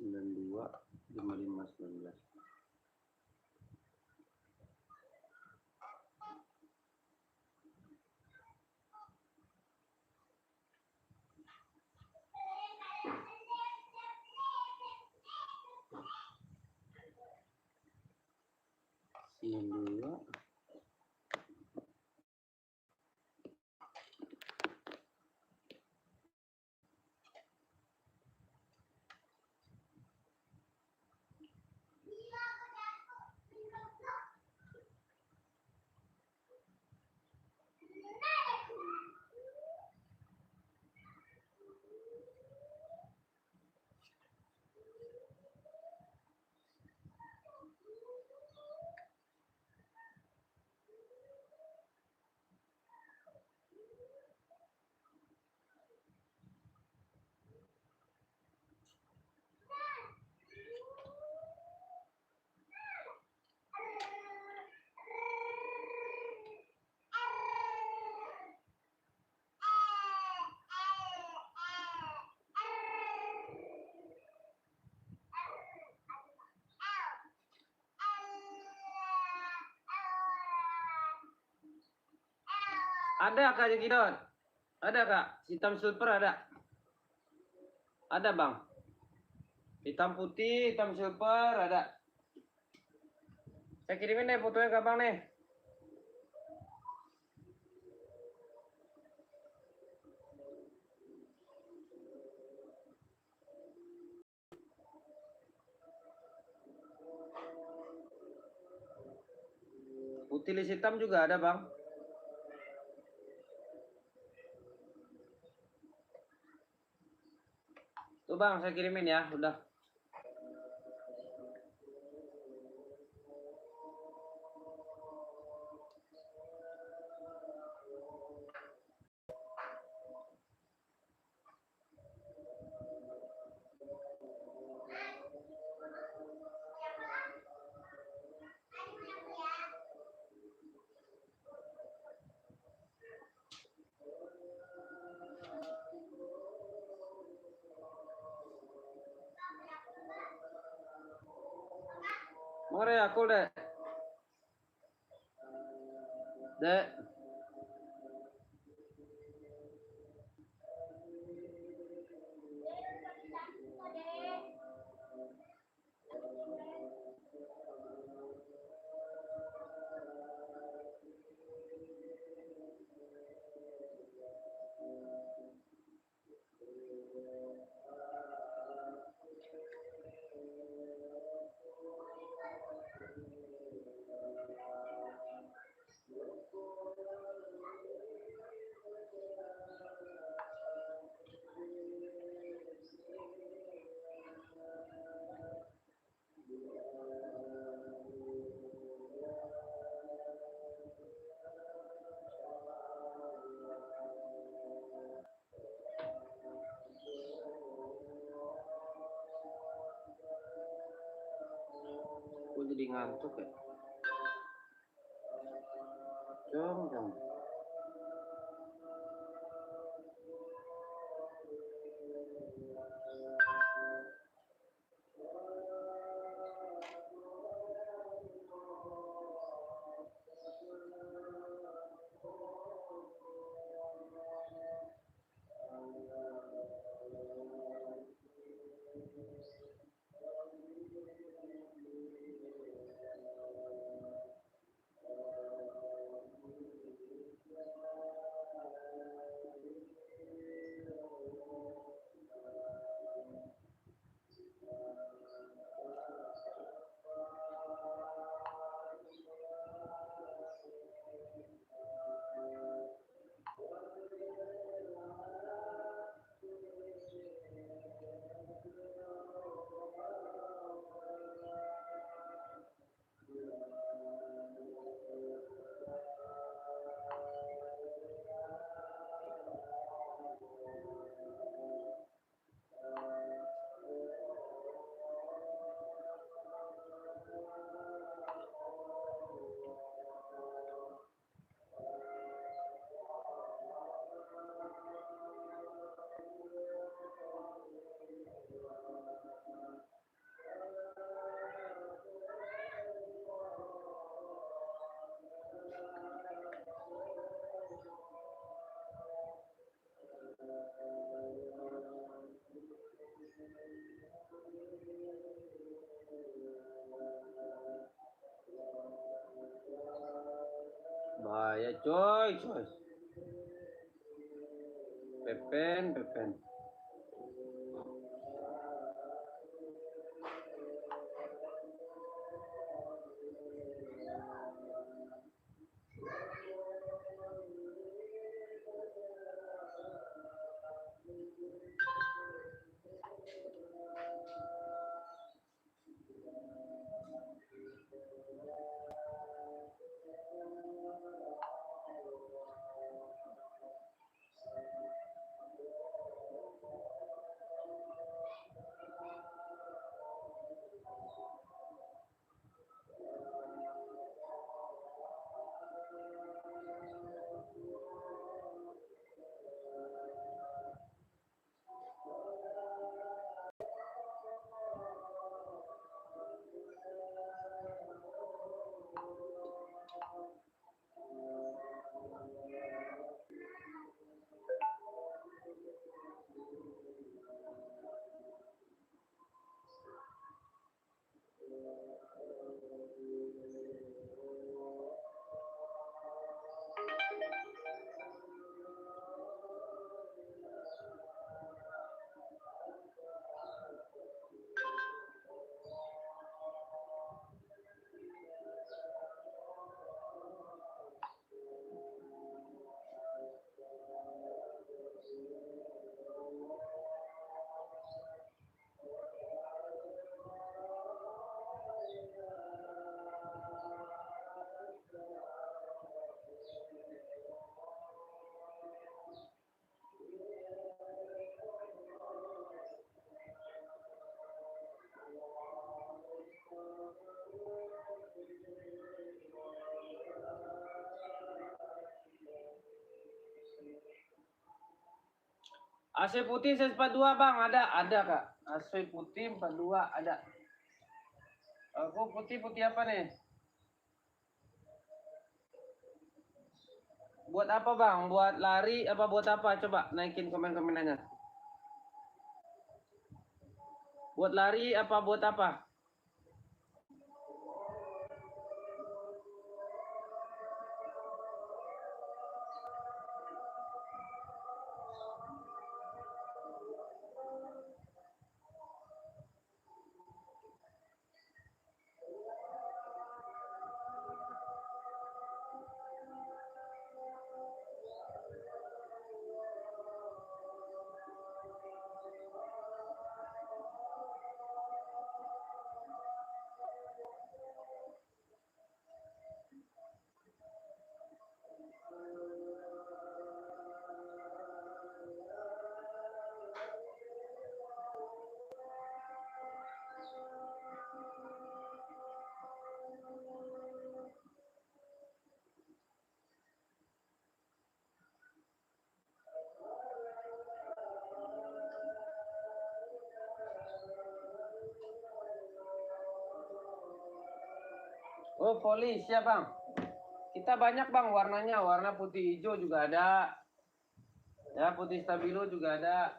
Sembilan dua 5519. Dua Ada Kak Jekidot? Ada Kak? Hitam silver ada? Ada Bang? Hitam putih, hitam silver ada. Saya kirimin deh fotonya ke Bang nih. Putih list hitam juga ada Bang. Tuh Bang, saya kirimin ya, udah. Mari aku deh. Dek. Gue jadi ngantuk ya. Jom. Bahaya coy. Pepen. AC putih size 42 bang, ada kak. AC putih 42 ada. Aku putih apa nih? Buat apa bang? Buat lari apa buat apa? Coba naikin komen-komenannya. Buat lari apa buat apa? Oh, polis ya bang. Kita banyak bang warnanya, warna putih hijau juga ada. Ya, putih stabilo juga ada.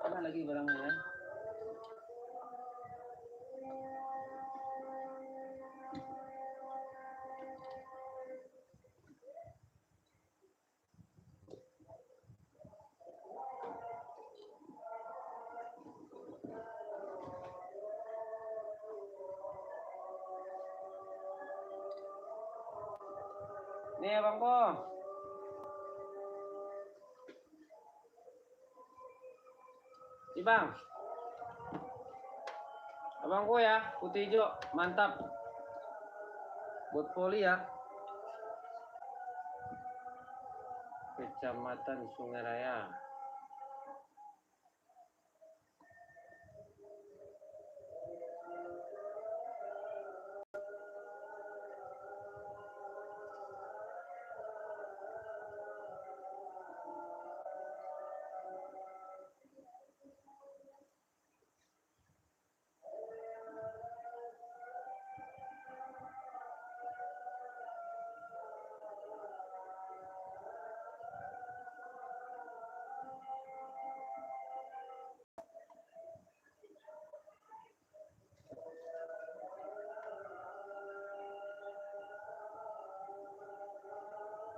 Ada lagi barangnya ya. Nih ya bang Po. Nih bang. Abangku ya, putih hijau, mantap. Buat poli ya. Kecamatan Sungai Raya.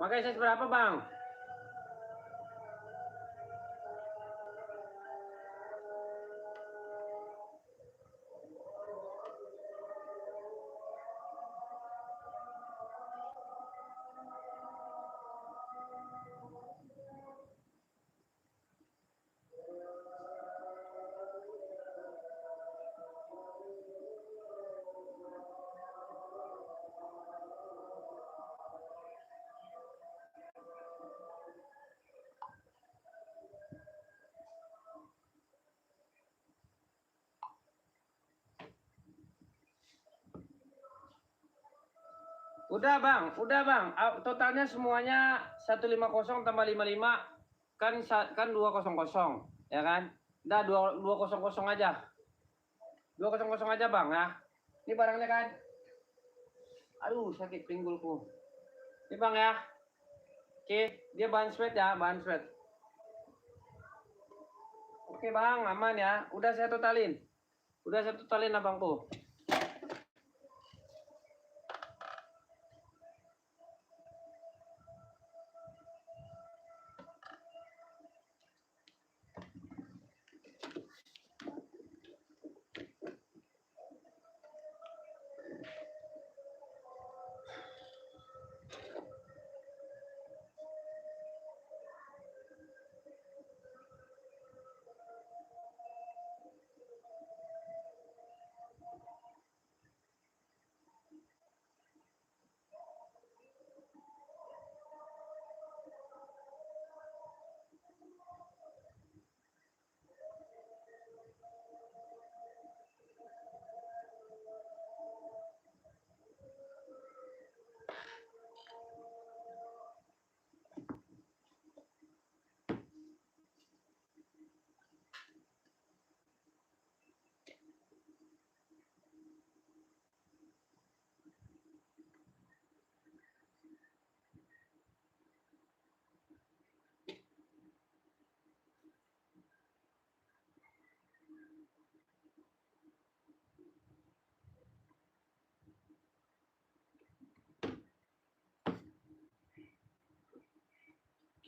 Pakai size berapa bang? Udah bang. Totalnya semuanya 150 tambah 55 kan 200 ya kan? Udah 200 aja. 200 aja bang ya. Ini barangnya kan. Aduh sakit pinggulku. Ini bang ya. Oke, dia bahan sweat ya, bahan sweat. Oke bang, aman ya. Udah saya totalin abangku.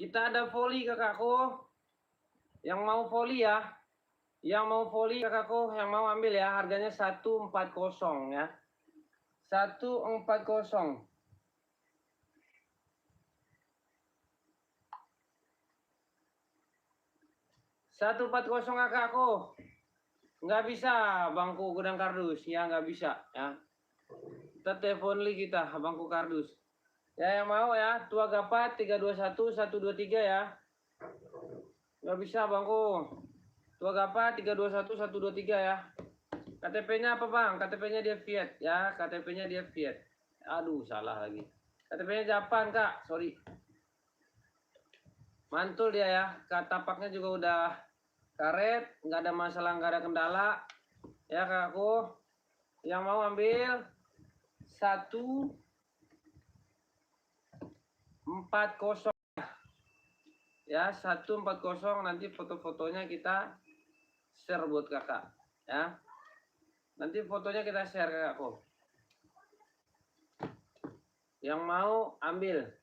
Kita ada voli kakakku. Yang mau voli ya. Yang mau voli kakakku, yang mau ambil ya. Harganya 140 ya. 140. 140 kakakku. Nggak bisa bangku gudang kardus ya, nggak bisa ya. Kita telepon lagi kita bangku kardus. Ya yang mau ya, tua gapat 321 123 ya. Nggak bisa bangku. Tua gapat 321 123 ya. KTP-nya apa bang? KTP-nya dia Viet ya, KTP-nya dia Viet. Aduh salah lagi. KTP-nya Japan kak, sorry. Mantul dia ya, tapaknya juga udah karet, nggak ada masalah, nggak ada kendala. Ya kakakku, yang mau ambil 140 ya, 140. Nanti foto-fotonya kita share buat kakak ya. Nanti fotonya kita share kakakku. Yang mau ambil.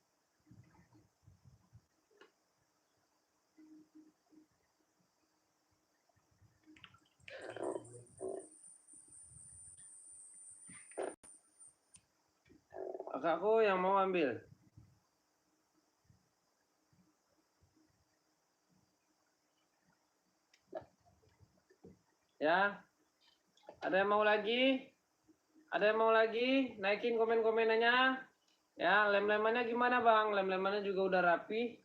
Kakakku yang mau ambil. Ya. Ada yang mau lagi? Ada yang mau lagi? Naikin komen-komenannya. Ya, lem-lemannya gimana bang? Lem-lemannya juga udah rapi.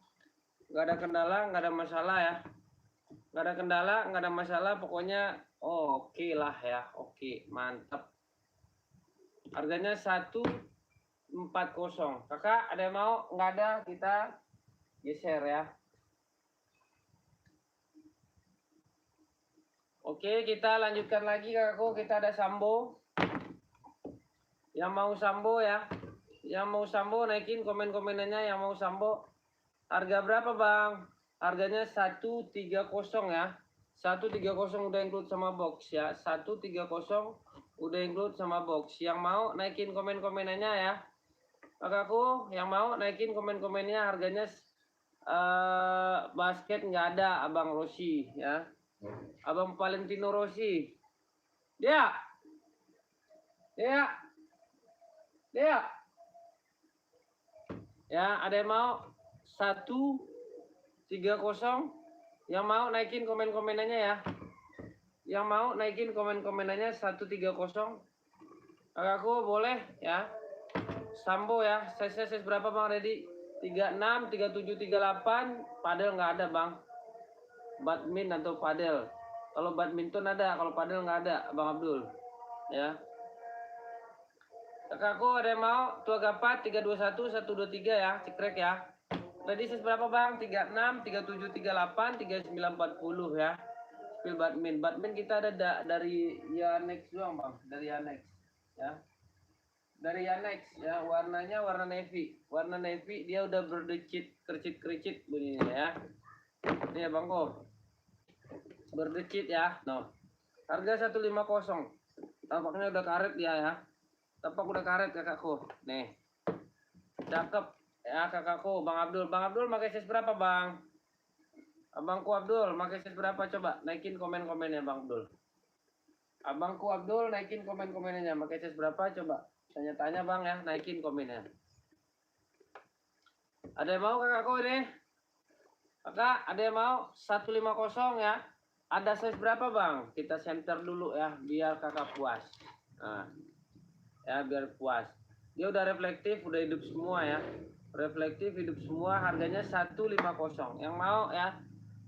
Nggak ada kendala, nggak ada masalah ya. Nggak ada kendala, nggak ada masalah. Pokoknya oke lah ya. Oke, mantap. Harganya 140. Kakak ada yang mau? Nggak ada, kita geser ya. Oke, kita lanjutkan lagi kakakku. Kita ada sambo. Yang mau sambo ya. Yang mau sambo naikin komen-komenannya. Yang mau sambo. Harga berapa bang? Harganya 130 ya. 130 udah include sama box ya. 130 udah include sama box. Yang mau naikin komen-komenannya ya. Kakakku yang mau naikin komen-komennya. Harganya basket nggak ada Abang Rossi ya. Abang Valentino Rossi. Dia. Ya, ada yang mau 130. Yang mau naikin komen-komenannya ya. Yang mau naikin komen-komenannya 130. Kakakku boleh ya. Sambo ya. Size berapa bang Reddy? 36, 37, 38. Padel nggak ada bang. Badminton atau padel. Kalau badminton ada, kalau padel nggak ada Bang Abdul. Ya. Kakakku ada yang mau? Tua gapat 321 123 ya. Cekrek ya. Ready size berapa bang? 36, 37, 38, 39, 40 ya. Spill badminton. Badminton kita ada dari Yanex doang bang. Dari Yanex ya. Dari Yanex ya. Warnanya warna navy. Warna navy dia udah berdecit kericit bunyinya ya. Ini ya bang kok. Berdecit ya. No. Harga 150. Tampaknya udah karet dia ya. Tapak udah karet kakakku. Nih. Cakep ya kakakku. Bang Abdul. Bang Abdul pakai size berapa bang? Abangku Abdul pakai size berapa coba? Naikin komen-komennya Bang Abdul. Abangku Abdul naikin komen-komennya. Pakai size berapa coba? Tanya-tanya bang ya. Naikin komennya. Ada yang mau kakakku ini? Kakak ada yang mau? 150 ya. Ada size berapa bang? Kita center dulu ya. Biar kakak puas. Nah. Ya biar puas. Dia udah reflektif, udah hidup semua ya. Reflektif hidup semua, harganya 150. Yang mau ya.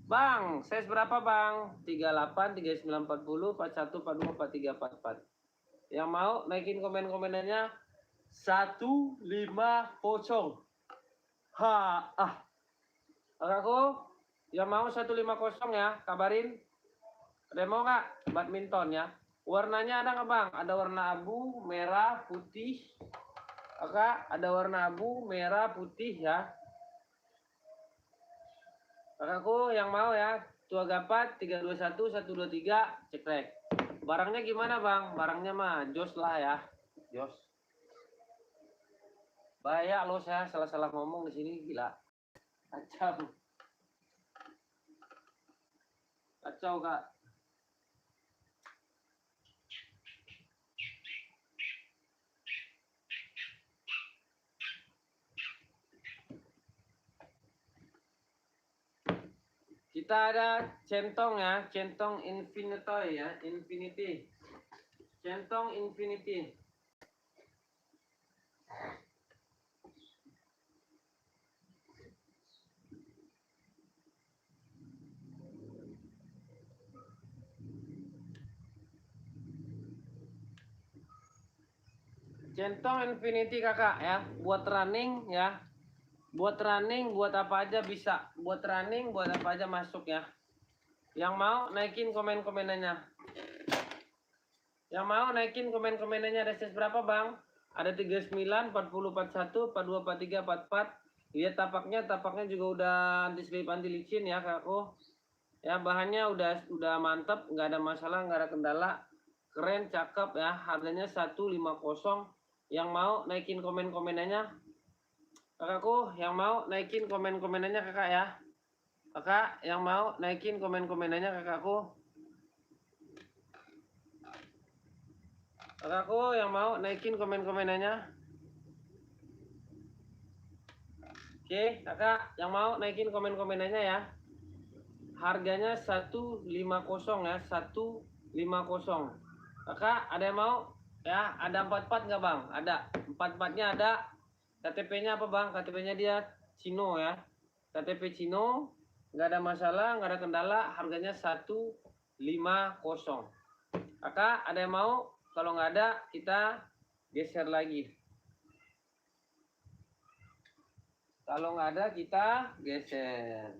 Bang, size berapa bang? 38, 39, 40, 41, 42, 43, 44. Yang mau naikin komen-komenannya 150. Kakakku, yang mau 150 ya, kabarin. Ada yang mau nggak? Badminton ya. Warnanya ada nggak bang? Ada warna abu, merah, putih. Kakak, ada warna abu, merah, putih ya. Kakakku yang mau ya. Tua gapat 321 123 cekrek. Barangnya gimana bang? Barangnya mah jos lah ya. Jos. Bahaya lo saya salah-salah ngomong di sini gila. Kacau. Kacau, Kak. Kita ada centong ya, centong infinity ya, infinity. Centong infinity. Centong infinity kakak ya, buat running ya. Buat running, buat apa aja bisa. Buat running, buat apa aja masuk ya. Yang mau naikin komen-komenannya. Yang mau naikin komen-komenannya ada ses berapa bang? Ada 39, 40, 41, 42, 43, 44. Lihat tapaknya juga udah anti slip anti licin ya kakakku. Ya bahannya udah mantap, nggak ada masalah, nggak ada kendala. Keren, cakep ya. Harganya 150. Yang mau naikin komen-komenannya kakakku, yang mau naikin komen-komenannya kakak ya. Kakak yang mau naikin komen-komenannya kakakku. Kakakku yang mau naikin komen-komenannya. Oke, kakak yang mau naikin komen-komenannya ya. Harganya 150 ya, 150. Kakak ada yang mau? Ya, ada 44 nggak bang? Ada, 44-nya ada. KTP-nya apa bang? KTP-nya dia Cino ya. KTP Cino, nggak ada masalah, nggak ada kendala. Harganya 150. Kakak ada yang mau? Kalau nggak ada, kita geser lagi. Kalau nggak ada, kita geser.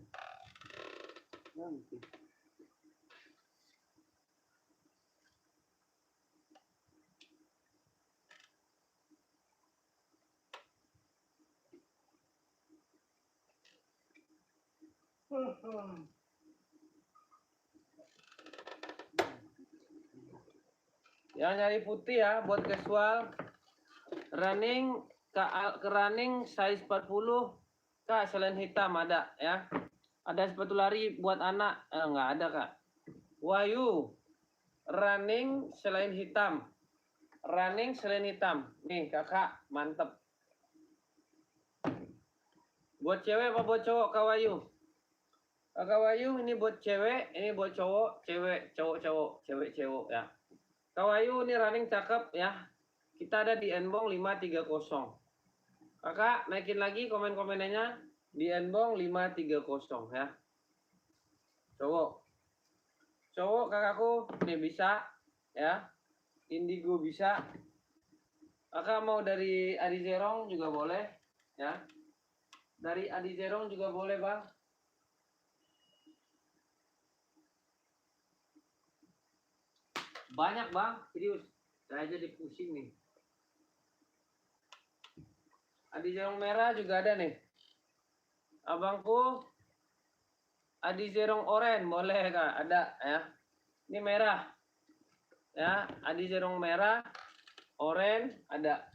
Nanti. Yang nyari putih ya, buat casual. Running ke running size 40. Kak, selain hitam ada ya. Ada sepatu lari buat anak. Nggak ada kak. Wahyu. Running selain hitam. Running selain hitam. Nih kakak, mantep. Buat cewek apa buat cowok Kak Wahyu? Kak Wahyu ini buat cewek, ini buat cowok, cewek, cowok, cewek, cowok ya. Kak Wahyu ini running cakep ya. Kita ada di Enbong 530. Kakak naikin lagi komen-komenannya di Enbong 530 ya. Cowok. Cowok kakakku ini bisa ya. Indigo bisa. Kakak mau dari Adi Zerong juga boleh ya. Dari Adi Zerong juga boleh bang. Banyak bang, serius. Saya jadi pusing nih. Adi Zerong merah juga ada nih. Abangku Adi Zerong oren boleh kak, ada ya. Ini merah. Ya, Adi Zerong merah, oren ada.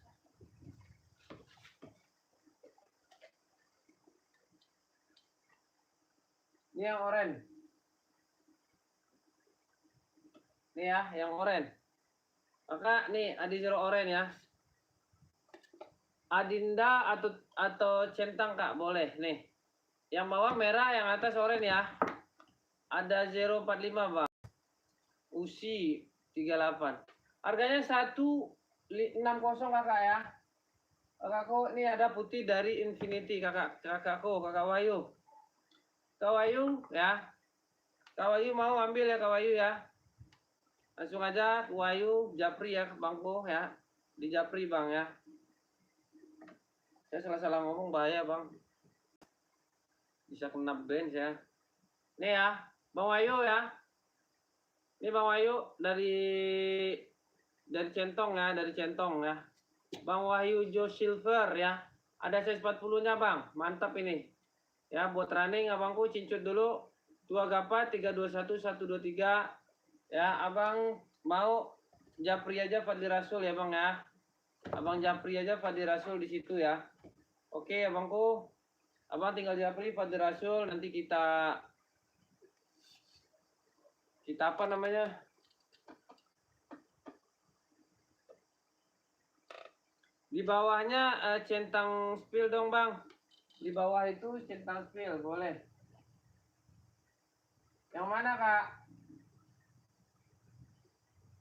Ini yang oren. Nih ya, yang oren. Maka nih Adi Zerong oren ya. Adinda atau centang kak boleh nih. Yang bawah merah, yang atas oren ya. Ada 045 bang. Usi 38. Harganya 160 kakak ya. Kakakku ini ada putih dari Infinity kakakku, kakak Wahyu. Kak Wahyu ya. Kak Wahyu mau ambil ya Kak Wahyu ya. Langsung aja Wahyu Japri ya bangku ya. Di Japri bang ya. Saya salah-salah ngomong bahaya bang. Bisa kena bench ya. Nih ya, Bang Wahyu ya. Ini Bang Wahyu dari centong ya, dari centong ya. Bang Wahyu Joe Silver ya. Ada size 40-nya bang, mantap ini. Ya buat running abangku cincut dulu. 2 gapa 321 123. Ya abang mau Japri aja Fadli Rasul ya bang ya. Abang Japri aja Fadli Rasul di situ ya. Oke abangku. Abang tinggal japri Fadli Rasul, nanti kita apa namanya? Di bawahnya centang spill dong bang. Di bawah itu centang spill, boleh. Yang mana kak?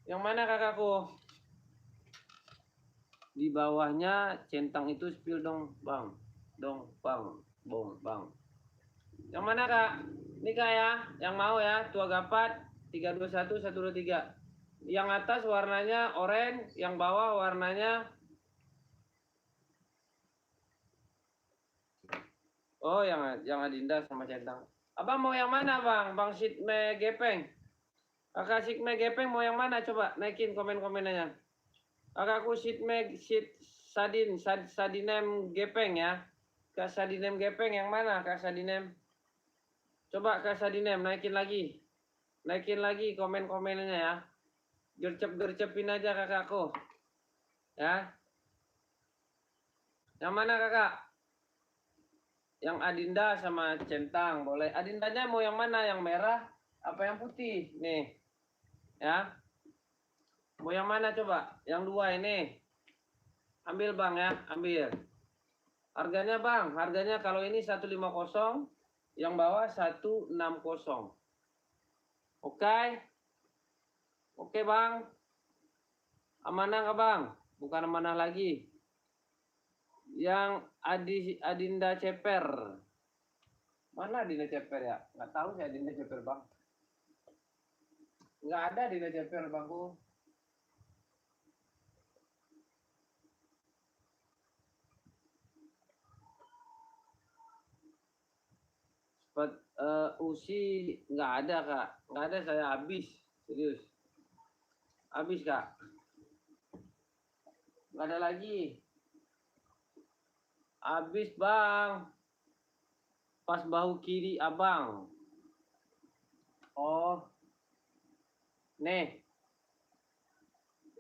Yang mana kakakku? Di bawahnya centang itu spill dong bang. Dong bang. Bong bang. Yang mana kak? Ini kak ya, yang mau ya, tua gapat 321 123. Yang atas warnanya oranye, yang bawah warnanya oh yang Adinda sama centang. Abang mau yang mana bang? Bang Sidme Gepeng. Kakak Sidme Gepeng mau yang mana? Coba naikin komen-komenannya. Kakakku Sidme Sadinem Gepeng ya. Kak Sadinem Gepeng yang mana Kak Sadinem? Coba Kak Sadinem naikin lagi. Naikin lagi komen-komenannya ya. Gercep-gercepin aja kakakku. Ya. Yang mana kakak? Yang Adinda sama centang boleh. Adindanya mau yang mana? Yang merah apa yang putih? Nih. Ya. Mau yang mana coba? Yang dua ini. Ambil bang ya, ambil. Harganya bang, harganya kalau ini 150, yang bawah 160. Oke. Oke bang. Amanah nggak bang? Bukan amanah lagi. Yang Adinda Ceper. Mana Adinda Ceper ya? Nggak tahu sih Adinda Ceper bang. Nggak ada Adinda Ceper bangku. Usi nggak ada kak. Nggak ada, saya habis. Serius. Habis kak. Nggak ada lagi. Habis bang. Pas bahu kiri abang. Oh. Nih.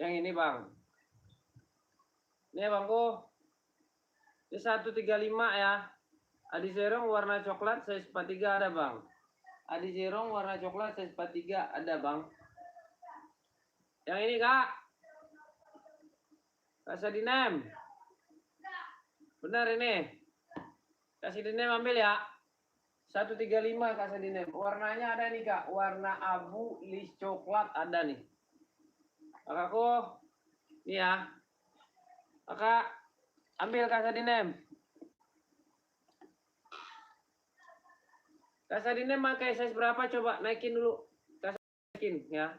Yang ini bang. Nih bangku. Ini 135 ya. Adi Serong warna coklat size 43 ada bang. Adi Serong warna coklat size 43 ada bang. Yang ini kak. Kak Sadinem. Benar ini. Kak Sadinem ambil ya. 135 Kak Sadinem. Warnanya ada nih kak. Warna abu list coklat ada nih. Kakakku. Ini ya. Kakak. Ambil Kak Sadinem. Kak Sadinem pakai size berapa coba? Naikin dulu. Kak naikin ya.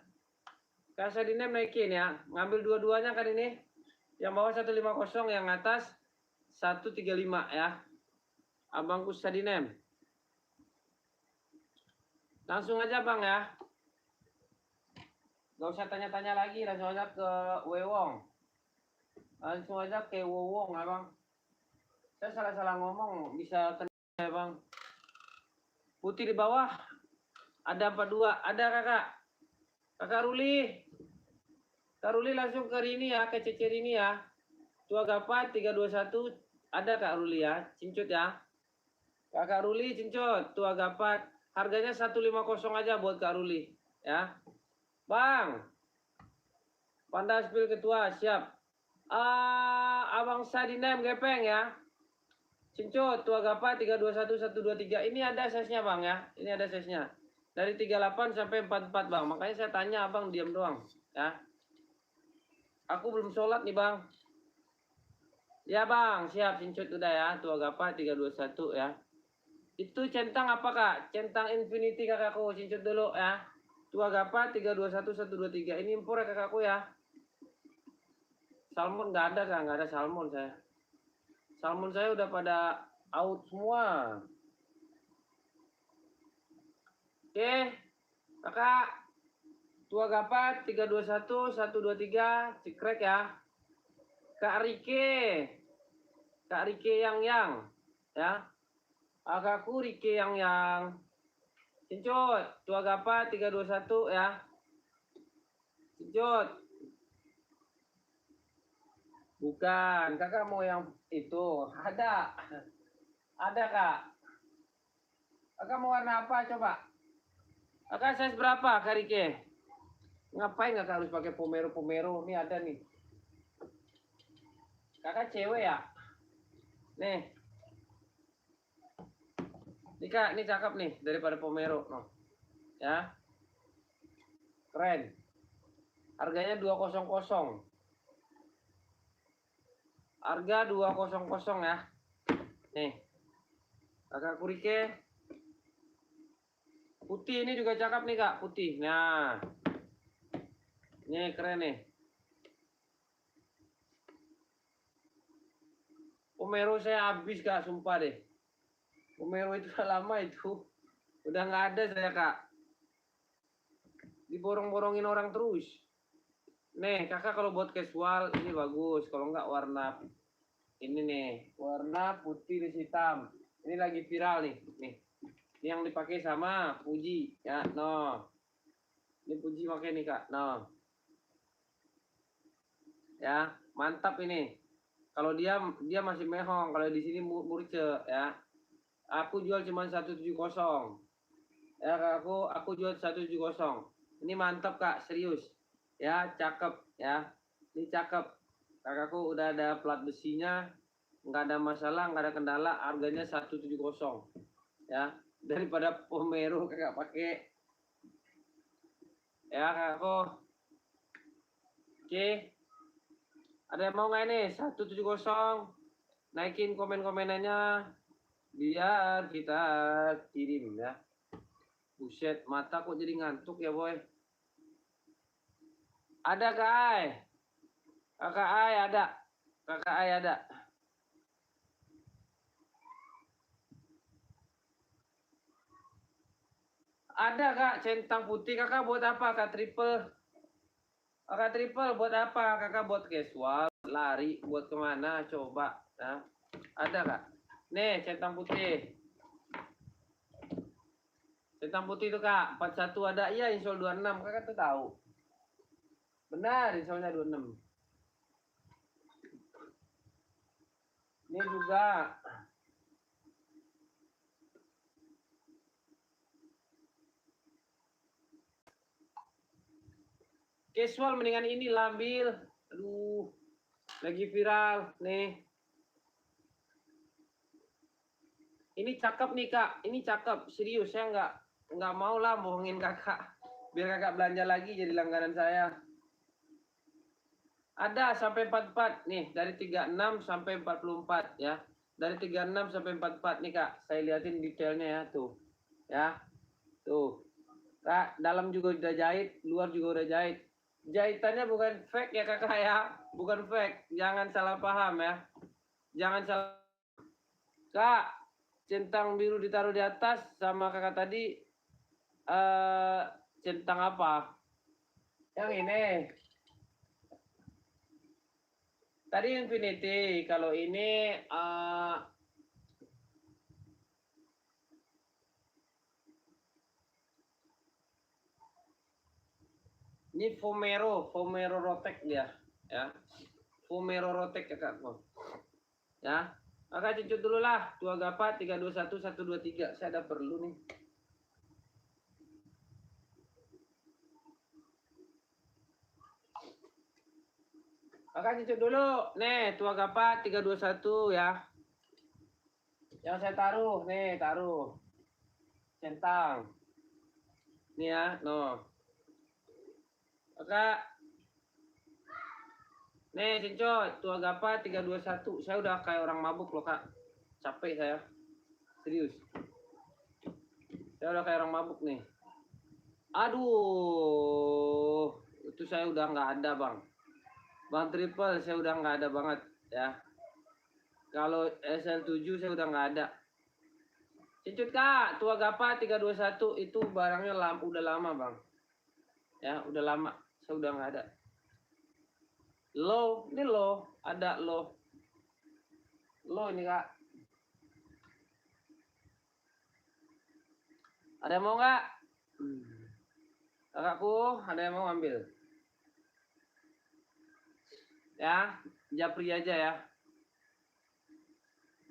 Kak Sadinem naikin ya. Ngambil dua-duanya kan ini. Yang bawah 150, yang atas 135 ya. Abangku Sadinem. Langsung aja bang ya. Gak usah tanya-tanya lagi, langsung aja ke Wewong. Langsung aja ke Wowong ya bang. Saya salah-salah ngomong, bisa kena ya bang. Putih di bawah. Ada 42, ada kakak. Kakak Ruli. Kak Ruli langsung ke Rini ya, ke Cece Rini ya. Tua Gapat 321, ada Kak Ruli ya. Cincut ya. Kakak Ruli cincut, Tua Gapat. Harganya 150 aja buat Kak Ruli ya. Bang, Panda Spil Ketua, siap. Abang Sadinem Gepeng ya. Cincut, Tua Gapa 321 123. Ini ada size-nya bang ya. Ini ada size-nya. Dari 38 sampai 44 bang. Makanya saya tanya abang diam doang ya. Aku belum sholat nih bang. Ya bang, siap cincut udah ya. Tua Gapa 321 ya. Itu centang apa kak? Centang Infinity kakakku, cincut dulu ya. Tua Gapa 321 123. Ini impor ya kakakku ya. Salmon nggak ada kak, nggak ada salmon saya. Salmon saya udah pada out semua. Oke, kakak. Tua Gapat 321 123 cekrek ya. Kak Rike. Kak Rike yang ya. Kakakku Rike yang cincut. Tua Gapat 321 ya. Cincut. Bukan, kakak mau yang itu. Ada. Ada kak. Kakak mau warna apa coba? Kakak size berapa Karike? Ngapain kakak harus pakai pomero? Ini ada nih. Kakak cewek ya? Nih. Nih kak, ini cakep nih daripada pomero. No. Ya. Keren. Harganya 200. Harga 200 ya. Nih. Kakak Kurike. Putih ini juga cakep nih kak, putih. Nah. Ini keren nih. Pomero saya habis kak, sumpah deh. Pomero itu udah lama itu. Udah nggak ada saya kak. Diborong-borongin orang terus. Nih kakak kalau buat casual ini bagus. Kalau nggak warna ini nih. Warna putih dan hitam. Ini lagi viral nih. Nih. Ini yang dipakai sama Fuji. Ya, no. Ini Fuji pakai nih kak. No. Ya, mantap ini. Kalau dia masih mehong, kalau di sini murce ya. Aku jual cuma 170. Ya, aku jual 170. Ini mantap kak, serius. Ya, cakep ya. Ini cakep. Kakakku udah ada plat besinya, nggak ada masalah, nggak ada kendala, harganya 170. Ya, daripada Pomero kakak pakai. Ya, kakakku. Oke. Ada yang mau nggak ini? 170. Naikin komen-komenannya biar kita kirim ya. Buset, mata kok jadi ngantuk ya boy. Ada kak Ai. Kakak Ai ada. Kakak Ai ada. Ada kak, centang putih. Kakak buat apa kak triple? Kakak triple buat apa? Kakak buat casual, lari, buat kemana? Coba. Nah, ada kak. Nih, centang putih. Centang putih itu kak, 41 ada. Iya, insol 26. Kakak tuh tahu. Benar, insolnya 26. Ini juga. Casual mendingan ini lah ambil. Aduh, lagi viral nih. Ini cakep nih kak, ini cakep. Serius, saya nggak mau lah bohongin kakak. Biar kakak belanja lagi jadi langganan saya. Ada sampai 44 nih, dari 36 sampai 44 ya. Dari 36 sampai 44 nih kak, saya liatin detailnya ya tuh. Ya, tuh. Kak, dalam juga udah jahit, luar juga udah jahit. Jahitannya bukan fake ya kakak ya, bukan fake. Jangan salah paham ya. Jangan salah. Kak, centang biru ditaruh di atas sama kakak tadi centang apa? Yang ini. Tadi Infinity, kalau ini ini Vomero Rotek dia, ya. Vomero Rotek kakak. Ya. Kakak cucut dulu lah. Tua Gapa 321 123. Saya ada perlu nih. Kakak cucut dulu. Nih, Tua Gapa 321 ya. Yang saya taruh, nih, taruh. Centang. Nih ya, no. Kakak. Nih, Cinco, Tua Gapa 321. Saya udah kayak orang mabuk loh, Kak. Capek saya. Serius. Saya udah kayak orang mabuk nih. Aduh. Itu saya udah nggak ada, Bang. Bang Triple saya udah nggak ada banget ya. Kalau SL7 saya udah nggak ada. Cicut kak, Tua Gapa 321 itu barangnya udah lama bang. Ya udah lama, saya udah nggak ada. Low, ini low, ada low. Low ini kak. Ada yang mau nggak? Kakakku, ada yang mau ambil? Ya, japri aja ya.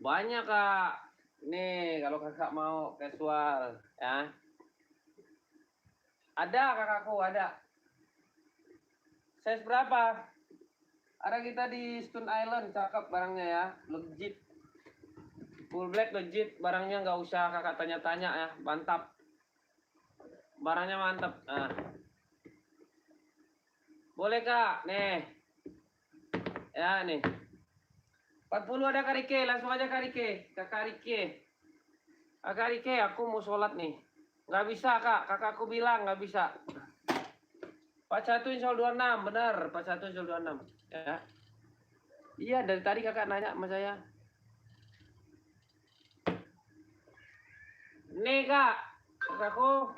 Banyak kak. Nih, kalau kakak mau casual, ya. Ada kakakku, ada. Size berapa? Ada kita di Stone Island, cakep barangnya ya, legit. Full black legit, barangnya nggak usah kakak tanya-tanya ya, mantap. Barangnya mantap. Nah. Boleh kak, nih. Ya nih. 40 ada Karike, langsung aja Karike. Kakak Rike. Kakak Rike, aku mau sholat nih. Nggak bisa kak, kakakku bilang nggak bisa. 41 insol 26, bener. 41 insol 26. Ya. Iya, dari tadi kakak nanya sama saya. Nih kak, kakakku.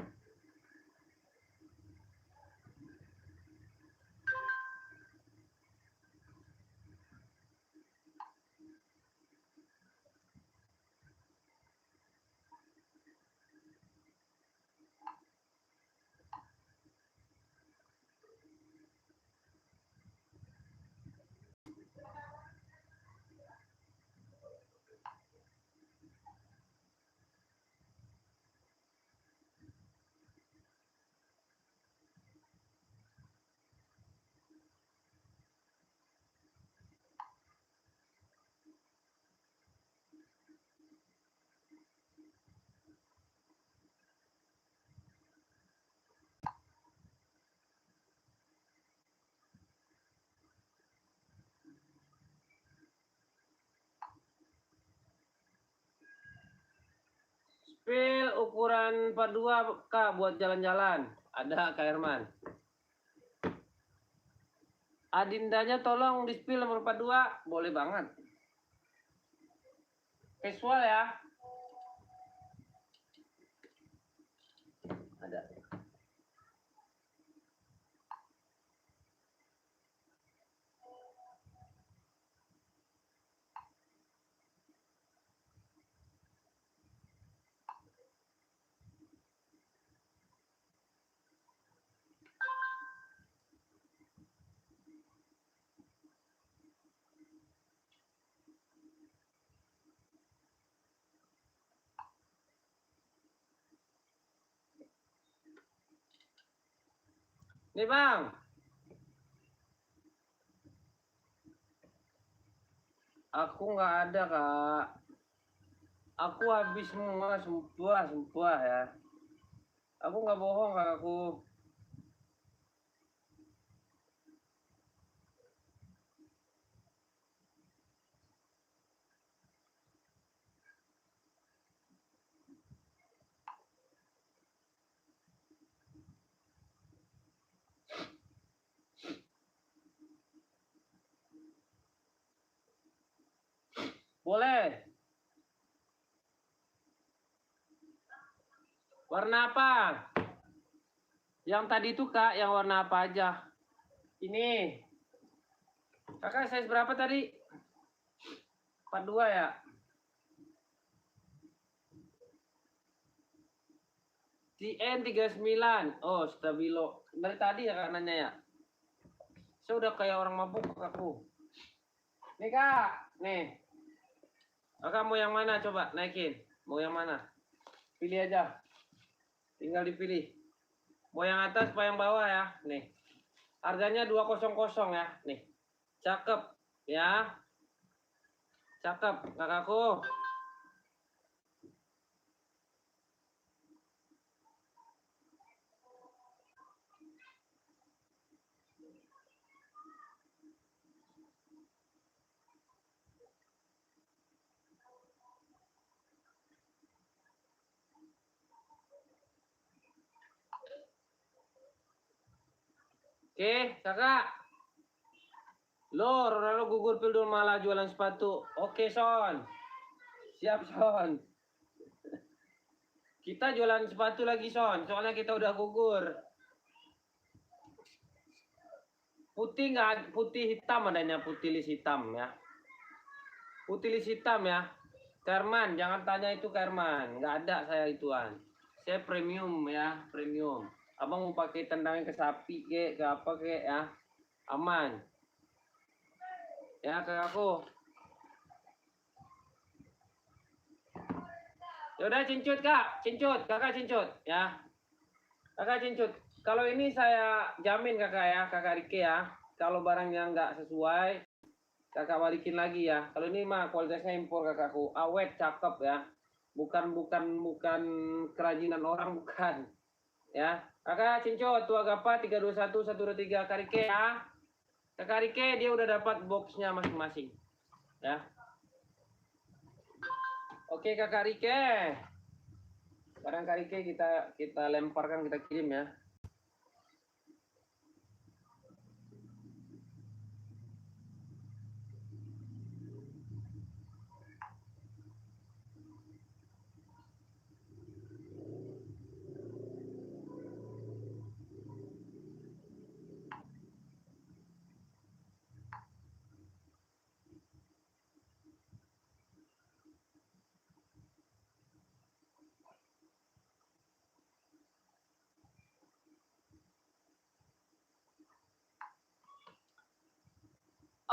Spill ukuran 42 kak buat jalan-jalan. Ada Kak Herman. Adindanya tolong di spill nomor 42. Boleh banget. Casual ya. Ada. Nih bang. Aku nggak ada kak. Aku habis semua, sumpah ya. Aku nggak bohong kak aku. Boleh. Warna apa? Yang tadi itu kak, yang warna apa aja? Ini. Kakak size berapa tadi? 42 ya? TN 39. Oh, stabilo. Dari tadi ya kak nanya ya? Saya udah kayak orang mabuk kakakku. Nih kak, nih. Kakak mau yang mana coba naikin? Mau yang mana? Pilih aja. Tinggal dipilih. Mau yang atas apa yang bawah ya? Nih. Harganya 200 ya. Nih. Cakep ya. Cakep kakakku. Oke, kakak. Lo, Ronaldo gugur pildul malah jualan sepatu. Oke, Son. Siap, Son. Kita jualan sepatu lagi, Son. Soalnya kita udah gugur. Putih nggak? Putih hitam adanya, putih lis hitam ya. Putih lis hitam ya. Kerman, jangan tanya itu Kerman. Nggak ada saya ituan. Saya premium ya, premium. Abang mau pakai tendangnya ke sapi ke apa ke ya. Aman. Ya kakakku. Sudah cincut kak, cincut, kakak cincut ya. Kakak cincut. Kalau ini saya jamin kakak ya, kakak Rike ya. Kalau barangnya nggak sesuai, kakak balikin lagi ya. Kalau ini mah kualitasnya impor kakakku, awet, cakep ya. Bukan kerajinan orang bukan. Ya, kakak cincut tua gapa 321 123 kakak Rike ya. Kakak Rike dia udah dapat boxnya masing-masing. Ya. Oke kakak Rike. Sekarang Kak Rike kita lemparkan, kita kirim ya.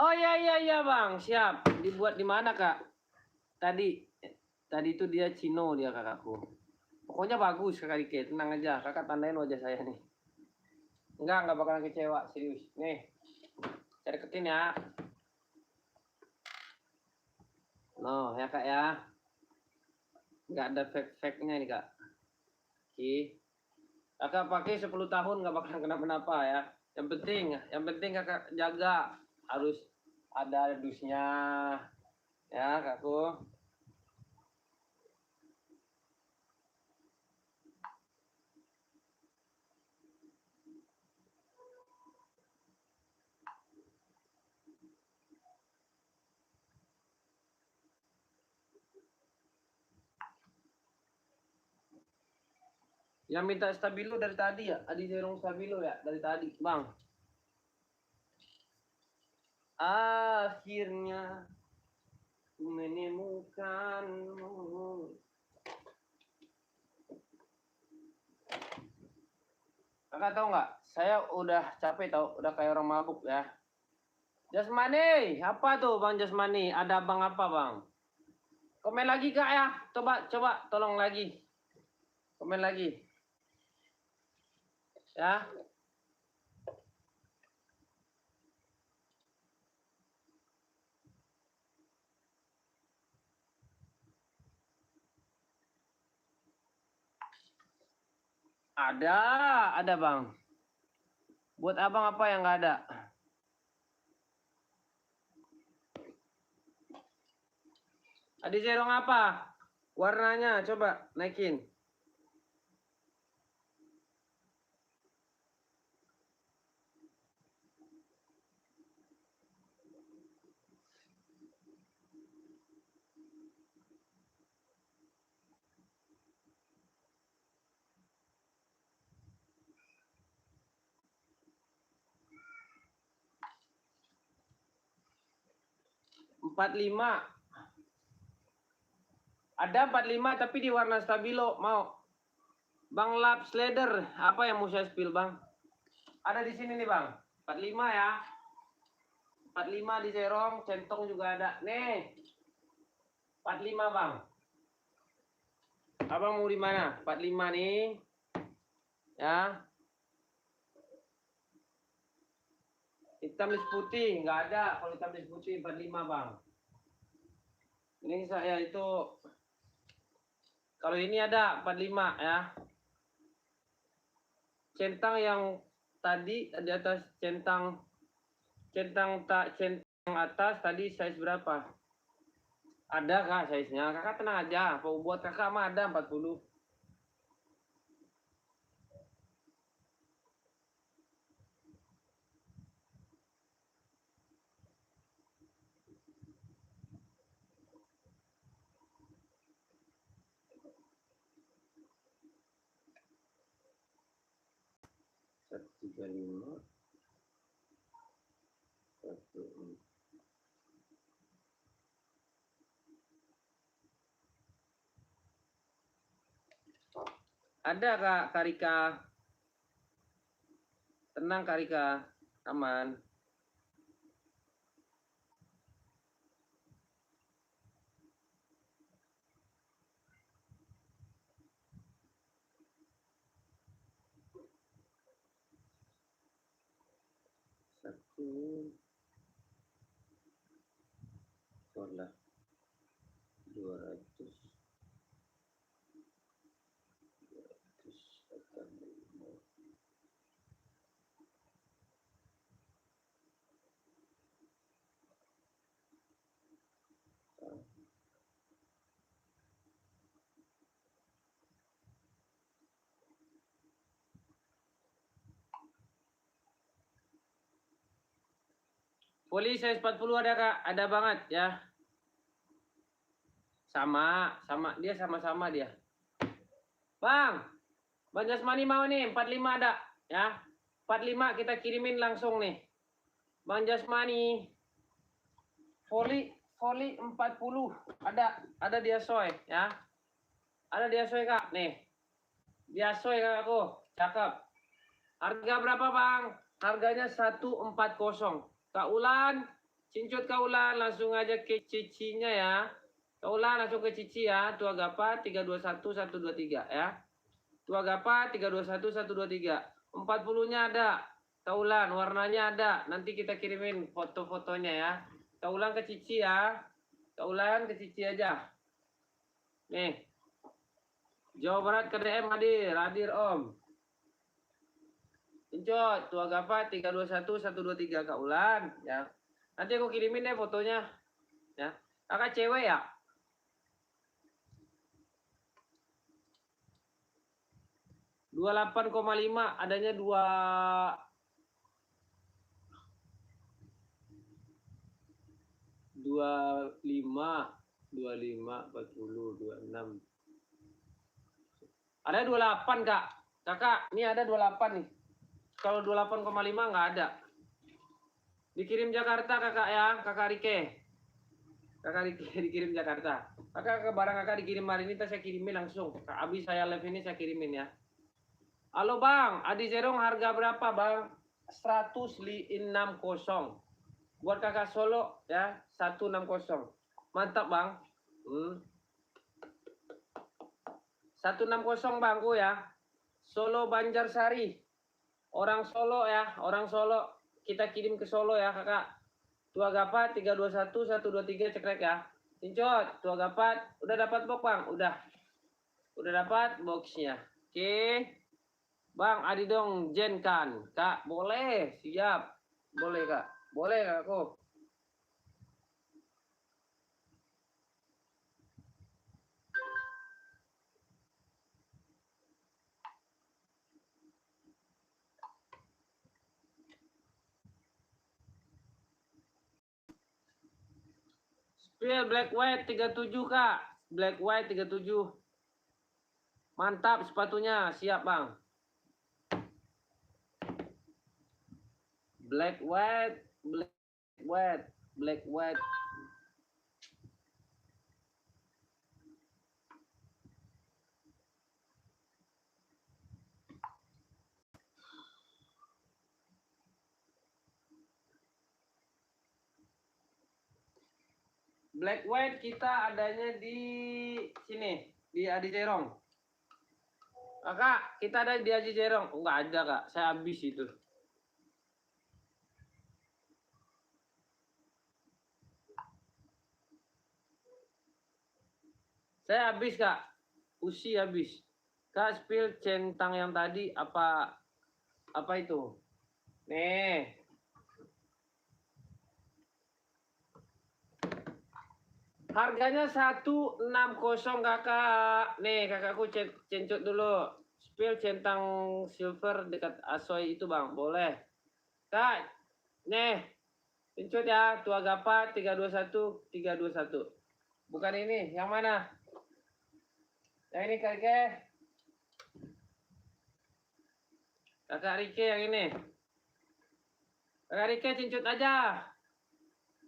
Oh iya bang, siap. Dibuat di mana kak? Tadi itu dia Cino dia kakakku. Pokoknya bagus kakak Rike, tenang aja. Kakak tandain wajah saya nih. Enggak bakalan kecewa, serius. Nih, saya deketin ya. No ya kak ya. Nggak ada fake-nya nih kak. Oke. Kakak pakai 10 tahun nggak bakalan kenapa-napa ya. Yang penting kakak jaga, harus ada dusnya ya kakku. Yang minta stabilo dari tadi ya, Adi Zerong stabilo ya dari tadi bang. Akhirnya menemukanmu. Kakak tahu nggak? Saya udah capek tau, udah kayak orang mabuk ya. Jasmani, apa tuh bang Jasmani? Ada bang apa bang? Komen lagi kak ya, coba tolong lagi. Komen lagi. Ya. Ada bang. Buat abang apa yang nggak ada? Adi Zerong apa? Warnanya coba naikin. Empat lima. Ada 45 tapi di warna stabilo mau. Bang Lab Slider, apa yang mau saya spill bang? Ada di sini nih bang. 45 ya. 45 di Zerong, centong juga ada. Nih. 45 bang. Abang mau di mana? 45 nih. Ya. Hitam list putih, nggak ada. Kalau hitam list putih 45 bang. Ini saya itu. Kalau ini ada 45 ya. Centang yang tadi di atas centang atas tadi size berapa? Ada kak size-nya. Kakak tenang aja. Buat kakak mah ada 40. Satu tiga lima. Ada kak Karika. Tenang Karika. Aman. Satu. Lah 200 Poli size 40 ada Kak, ada banget ya. Sama dia sama-sama dia. Bang Jasmani mau nih 45 ada ya. 45 kita kirimin langsung nih. Bang Jasmani. Voli 40 ada dia soy ya. Ada dia soy Kak nih. Dia soy Kakakku, cakep. Harga berapa Bang? Harganya 140. Kak Ulan, cincut Kak Ulan, langsung aja ke cicinya ya. Kak Ulan langsung ke cici ya. Tua Gapa 321 123 ya. Tua Gapa 321 123. 40-nya ada. Kak Ulan, warnanya ada. Nanti kita kirimin foto-fotonya ya. Kak Ulan ke cici ya. Kak Ulan ke cici aja. Nih. Jawa Barat ke DM hadir Om. Incot, Tua Gapa 321 123 Kak Ulan ya. Nanti aku kirimin deh fotonya. Ya. Kakak cewek ya? $28,5 adanya 25 40 26. Ada 28 Kak. Kakak, ini ada 28 nih. Kalau 28,5 nggak ada. Dikirim Jakarta Kakak ya, Kakak Rike. Kakak Rike dikirim Jakarta. Kakak barang Kakak dikirim hari ini, saya kirimin langsung. Kak Abi saya live ini saya kirimin ya. Halo Bang, Adi Zerong harga berapa Bang? 160. Buat Kakak Solo ya, 160. Mantap Bang. 160 Bangku ya. Solo Banjarsari. Orang Solo ya, orang Solo. Kita kirim ke Solo ya Kakak. Tua Gapa 321 123 cekrek ya. Cincot, Tua Gapa udah dapat box Bang? Udah dapat boxnya. Oke. Bang, Adi dong jenkan. Kak, boleh. Siap. Boleh Kak. Boleh Kakakku. Spill black white 37 Kak. Black white 37. Mantap sepatunya, siap Bang. Black white. Black white kita adanya di sini, di Adi Cerong. Kakak, kita ada di Adi Cerong. Enggak ada Kak, saya habis itu. Saya habis Kak, usi habis. Kak spill centang yang tadi apa itu? Nih. Harganya 160 Kakak. Nih kakakku cencut dulu. Spill centang silver dekat Asoy itu Bang, boleh. Kak, nih. Cencut ya, Tua Gapa 321 321. Bukan ini, yang mana? Yang ini Kak Rike. Kakak Rike yang ini. Kakak Rike cencut aja.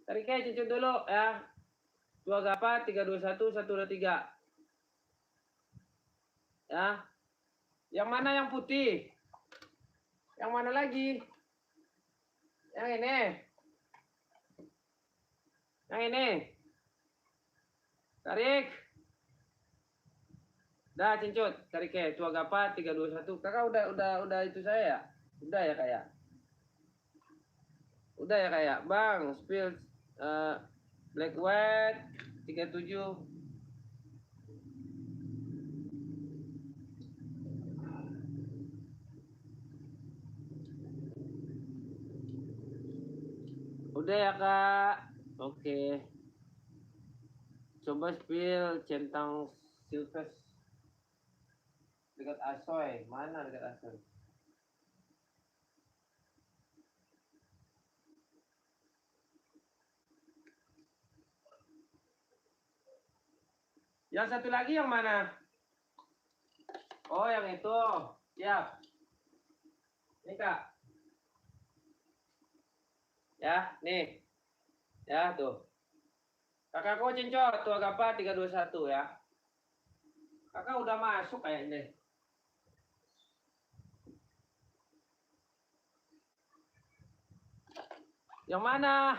Kak Rike cencut dulu ya. Tua Gapa 321 123. Ya. Yang mana yang putih? Yang mana lagi? Yang ini. Yang ini. Tarik. Dah cincut, tarik ke Tua Gapa 321. Kakak udah itu saya ya? Udah ya kayak. Udah ya kayak Bang, spill black white 37. Udah ya Kak. Oke. Coba spill centang silves dekat Asoy. Mana dekat Asoy? Yang satu lagi yang mana? Oh, yang itu. Siap. Ini Kak. Ya, nih. Ya, tuh. Kakakku cincot, tuh apa 321 ya. Kakak udah masuk kayaknya. Yang mana?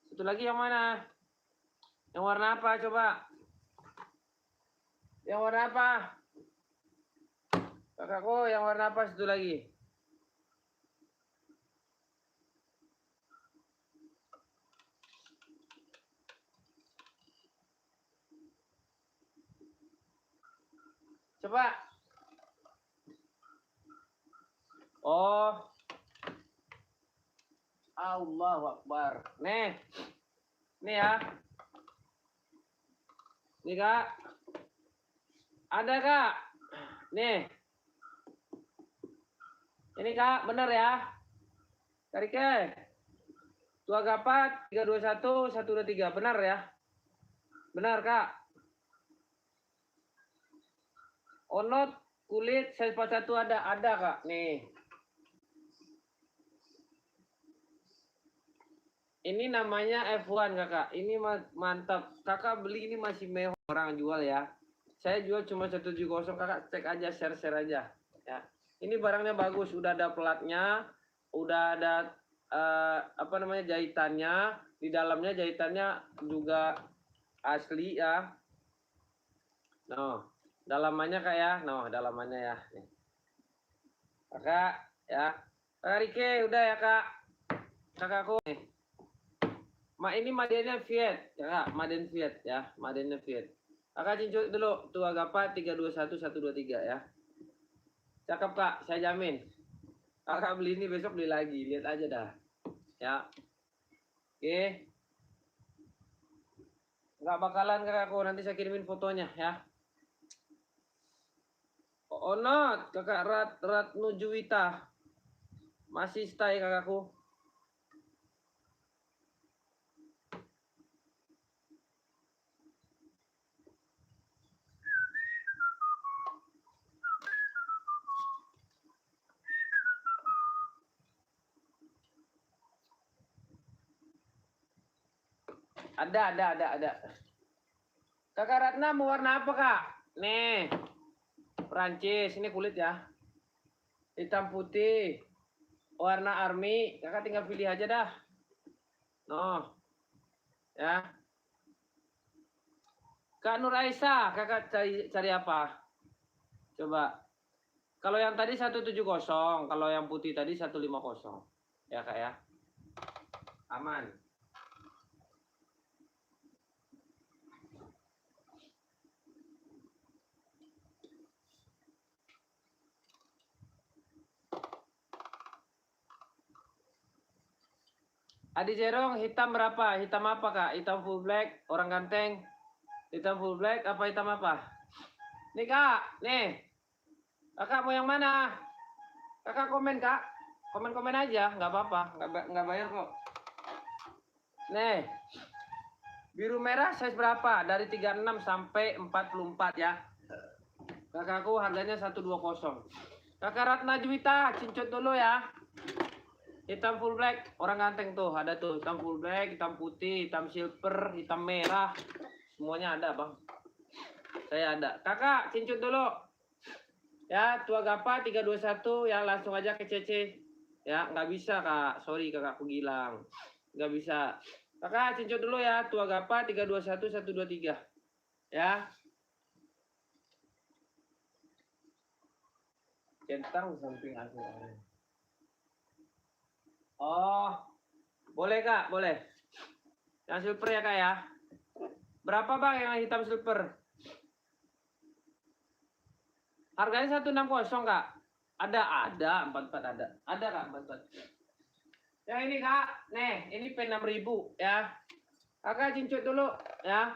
Satu lagi yang mana? Yang warna apa coba? Yang warna apa? Kakakku yang warna apa satu lagi? Coba. Oh. Allahu Akbar. Nih. Nih ya. Nih Kak. Ada Kak. Nih. Ini Kak, bener ya. Tarik ke. Tua gapat 321 123. Benar ya? Benar Kak. Onot kulit size 41 ada Kak. Nih. Ini namanya F1 Kakak. Ini mantap. Kakak beli ini masih mewah orang jual ya. Saya jual cuma 170. Kakak cek aja, share aja ya. Ini barangnya bagus, udah ada platnya, udah ada apa namanya jahitannya, di dalamnya jahitannya juga asli ya. No, dalamannya Kak ya. No, dalamannya ya. Nih. Kakak ya. Kakak Rike udah ya Kak. Kakakku nih. Ini madennya Fiat ya Kak, maden Fiat ya, madennya Fiat. Kakak cincuk dulu, tuh agapa 321 123 ya. Cakep Kak, saya jamin. Kakak beli ini besok beli lagi, lihat aja dah. Ya. Oke. Nggak bakalan kakakku, nanti saya kirimin fotonya ya. Oh not, kakak Ratnu Juwita. Masih stay kakakku. Ada. Kakak Ratna mau warna apa kak? Nih, Perancis, ini kulit ya. Hitam putih, warna army. Kakak tinggal pilih aja dah. No, ya. Kak Nur Aisyah, kakak cari apa? Coba. Kalau yang tadi 170, kalau yang putih tadi 150. Ya kak ya. Aman. Adi Jerong hitam berapa? Hitam apa kak? Hitam full black, orang ganteng. Hitam full black apa hitam apa? Nih kak, nih. Kakak mau yang mana? Kakak komen kak. Komen aja, nggak apa-apa, nggak bayar kok. Nih, biru merah size berapa? Dari 36 sampai 44 ya. Kakakku harganya 120. Kakak Ratna Juwita, cincut dulu ya. Hitam full black, orang ganteng tuh, ada tuh hitam full black, hitam putih, hitam silver, hitam merah, semuanya ada bang. Saya ada. Kakak, cincut dulu. Ya, tua gapa 321 ya langsung aja ke CC. Ya, nggak bisa kak, sorry kakakku Gilang, nggak bisa. Kakak cincut dulu ya, tua gapa 321 123. Ya. Centang samping aku. Oh, boleh Kak, boleh. Yang silver ya Kak ya. Berapa Bang yang hitam silver? Harganya 160 Kak. Ada 44 ada. Ada Kak 44. Yang ini Kak, nih, ini pen 6.000 ya. Kakak cincut dulu ya.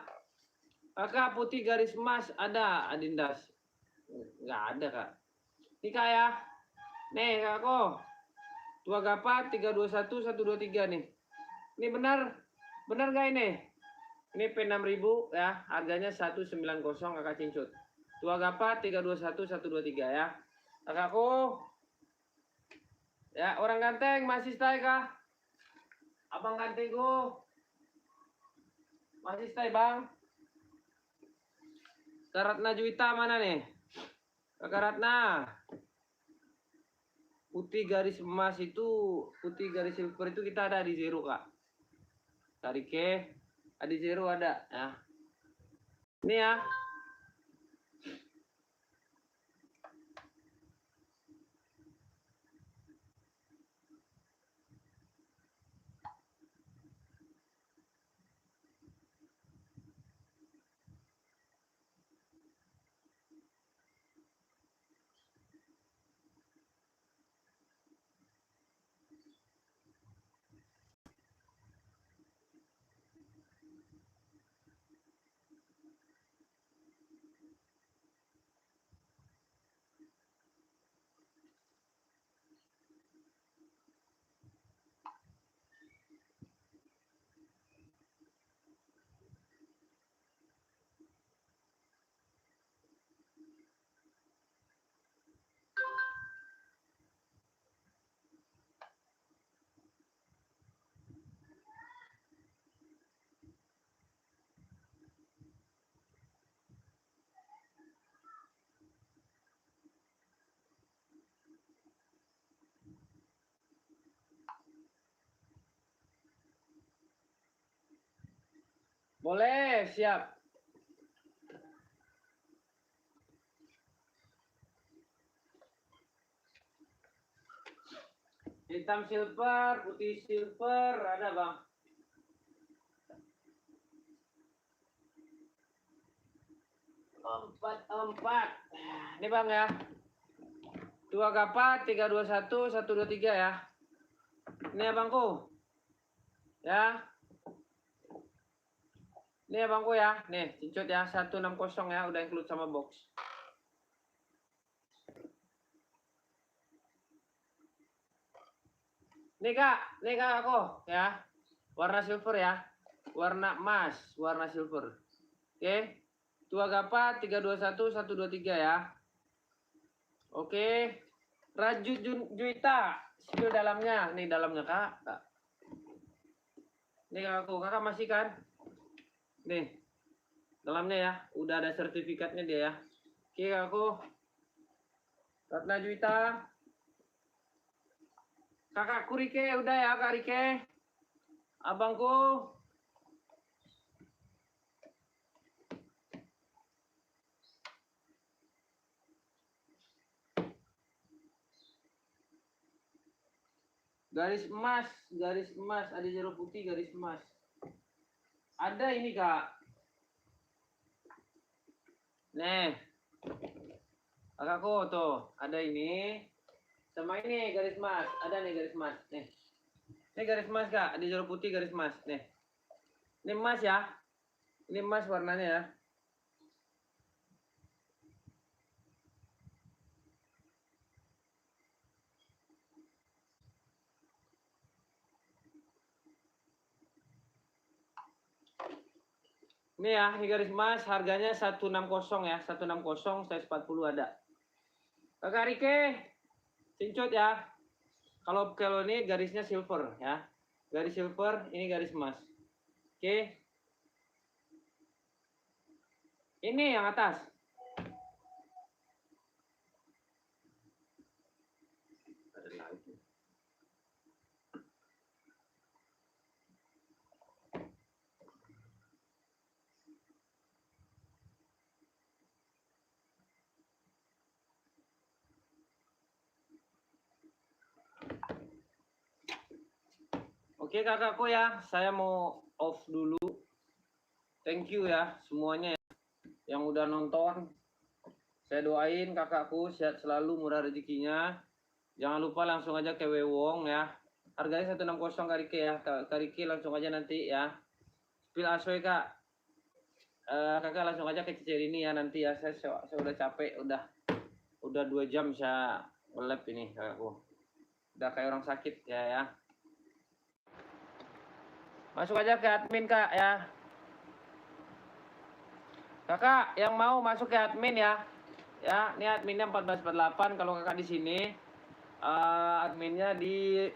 Kakak putih garis emas ada Adindas. Nggak ada Kak. Ini Kak ya. Nih Kakak. Tua Gapat 321 123 nih. Ini benar. Benar gak ini? Ini P6000 ya. Harganya 190 Kakak cincut. Tua Gapat 321 123 ya. Kakakku. Ya, orang ganteng masih stay kah? Abang gantengku. Masih stay, Bang. Kak Ratna Juwita mana nih? Kakak Ratna. Putih garis emas itu, putih garis silver itu kita ada di zero, Kak. Karike, ada zero ada ya. Ini ya. Boleh, siap. Hitam silver, putih silver, ada Bang. Empat. Ini Bang ya. Tua Gapat 321 123 ya. Ini abangku. Ya. Ini abangku ya. Nih, cincut ya 160 ya, udah include sama box. Nih Kak aku ya. Warna silver ya. Warna emas, warna silver. Oke. Tua Gapat 321 123 ya. Oke. Raju Juwita, spill dalamnya. Nih dalamnya Kak. Nih kakak masih kan? Nih. Dalamnya ya, udah ada sertifikatnya dia ya. Oke aku. Ratna Juwita. Kakakku Rike udah ya Kak Rike. Abangku. Garis emas, ada jeruk putih garis emas. Ada ini Kak. Nih. Kakakku tuh, ada ini. Sama ini garis emas, ada nih garis emas. Nih. Ini garis emas Kak, ada jeruk putih garis emas. Nih. Ini emas ya. Ini emas warnanya ya. Ini ya, ini garis emas harganya 160 ya, 160 size 40 ada. Kakak Rike, cincut ya. Kalau ini garisnya silver ya. Garis silver, ini garis emas. Oke. Ini yang atas. Ada lagi. Oke kakakku ya, saya mau off dulu. Thank you ya semuanya yang udah nonton. Saya doain kakakku sehat selalu, murah rezekinya. Jangan lupa langsung aja ke Wewong ya. Harganya 160 Kak Riki ya. Kak Riki langsung aja nanti ya. Spill asoy Kak. Kakak langsung aja ke Cicer ini ya nanti ya. Saya udah capek, udah 2 jam saya nge-lab ini kakakku. Udah kayak orang sakit ya. Masuk aja ke admin Kak ya. Kakak yang mau masuk ke admin ya. Ya, ini adminnya 1448 kalau kakak di sini. Adminnya di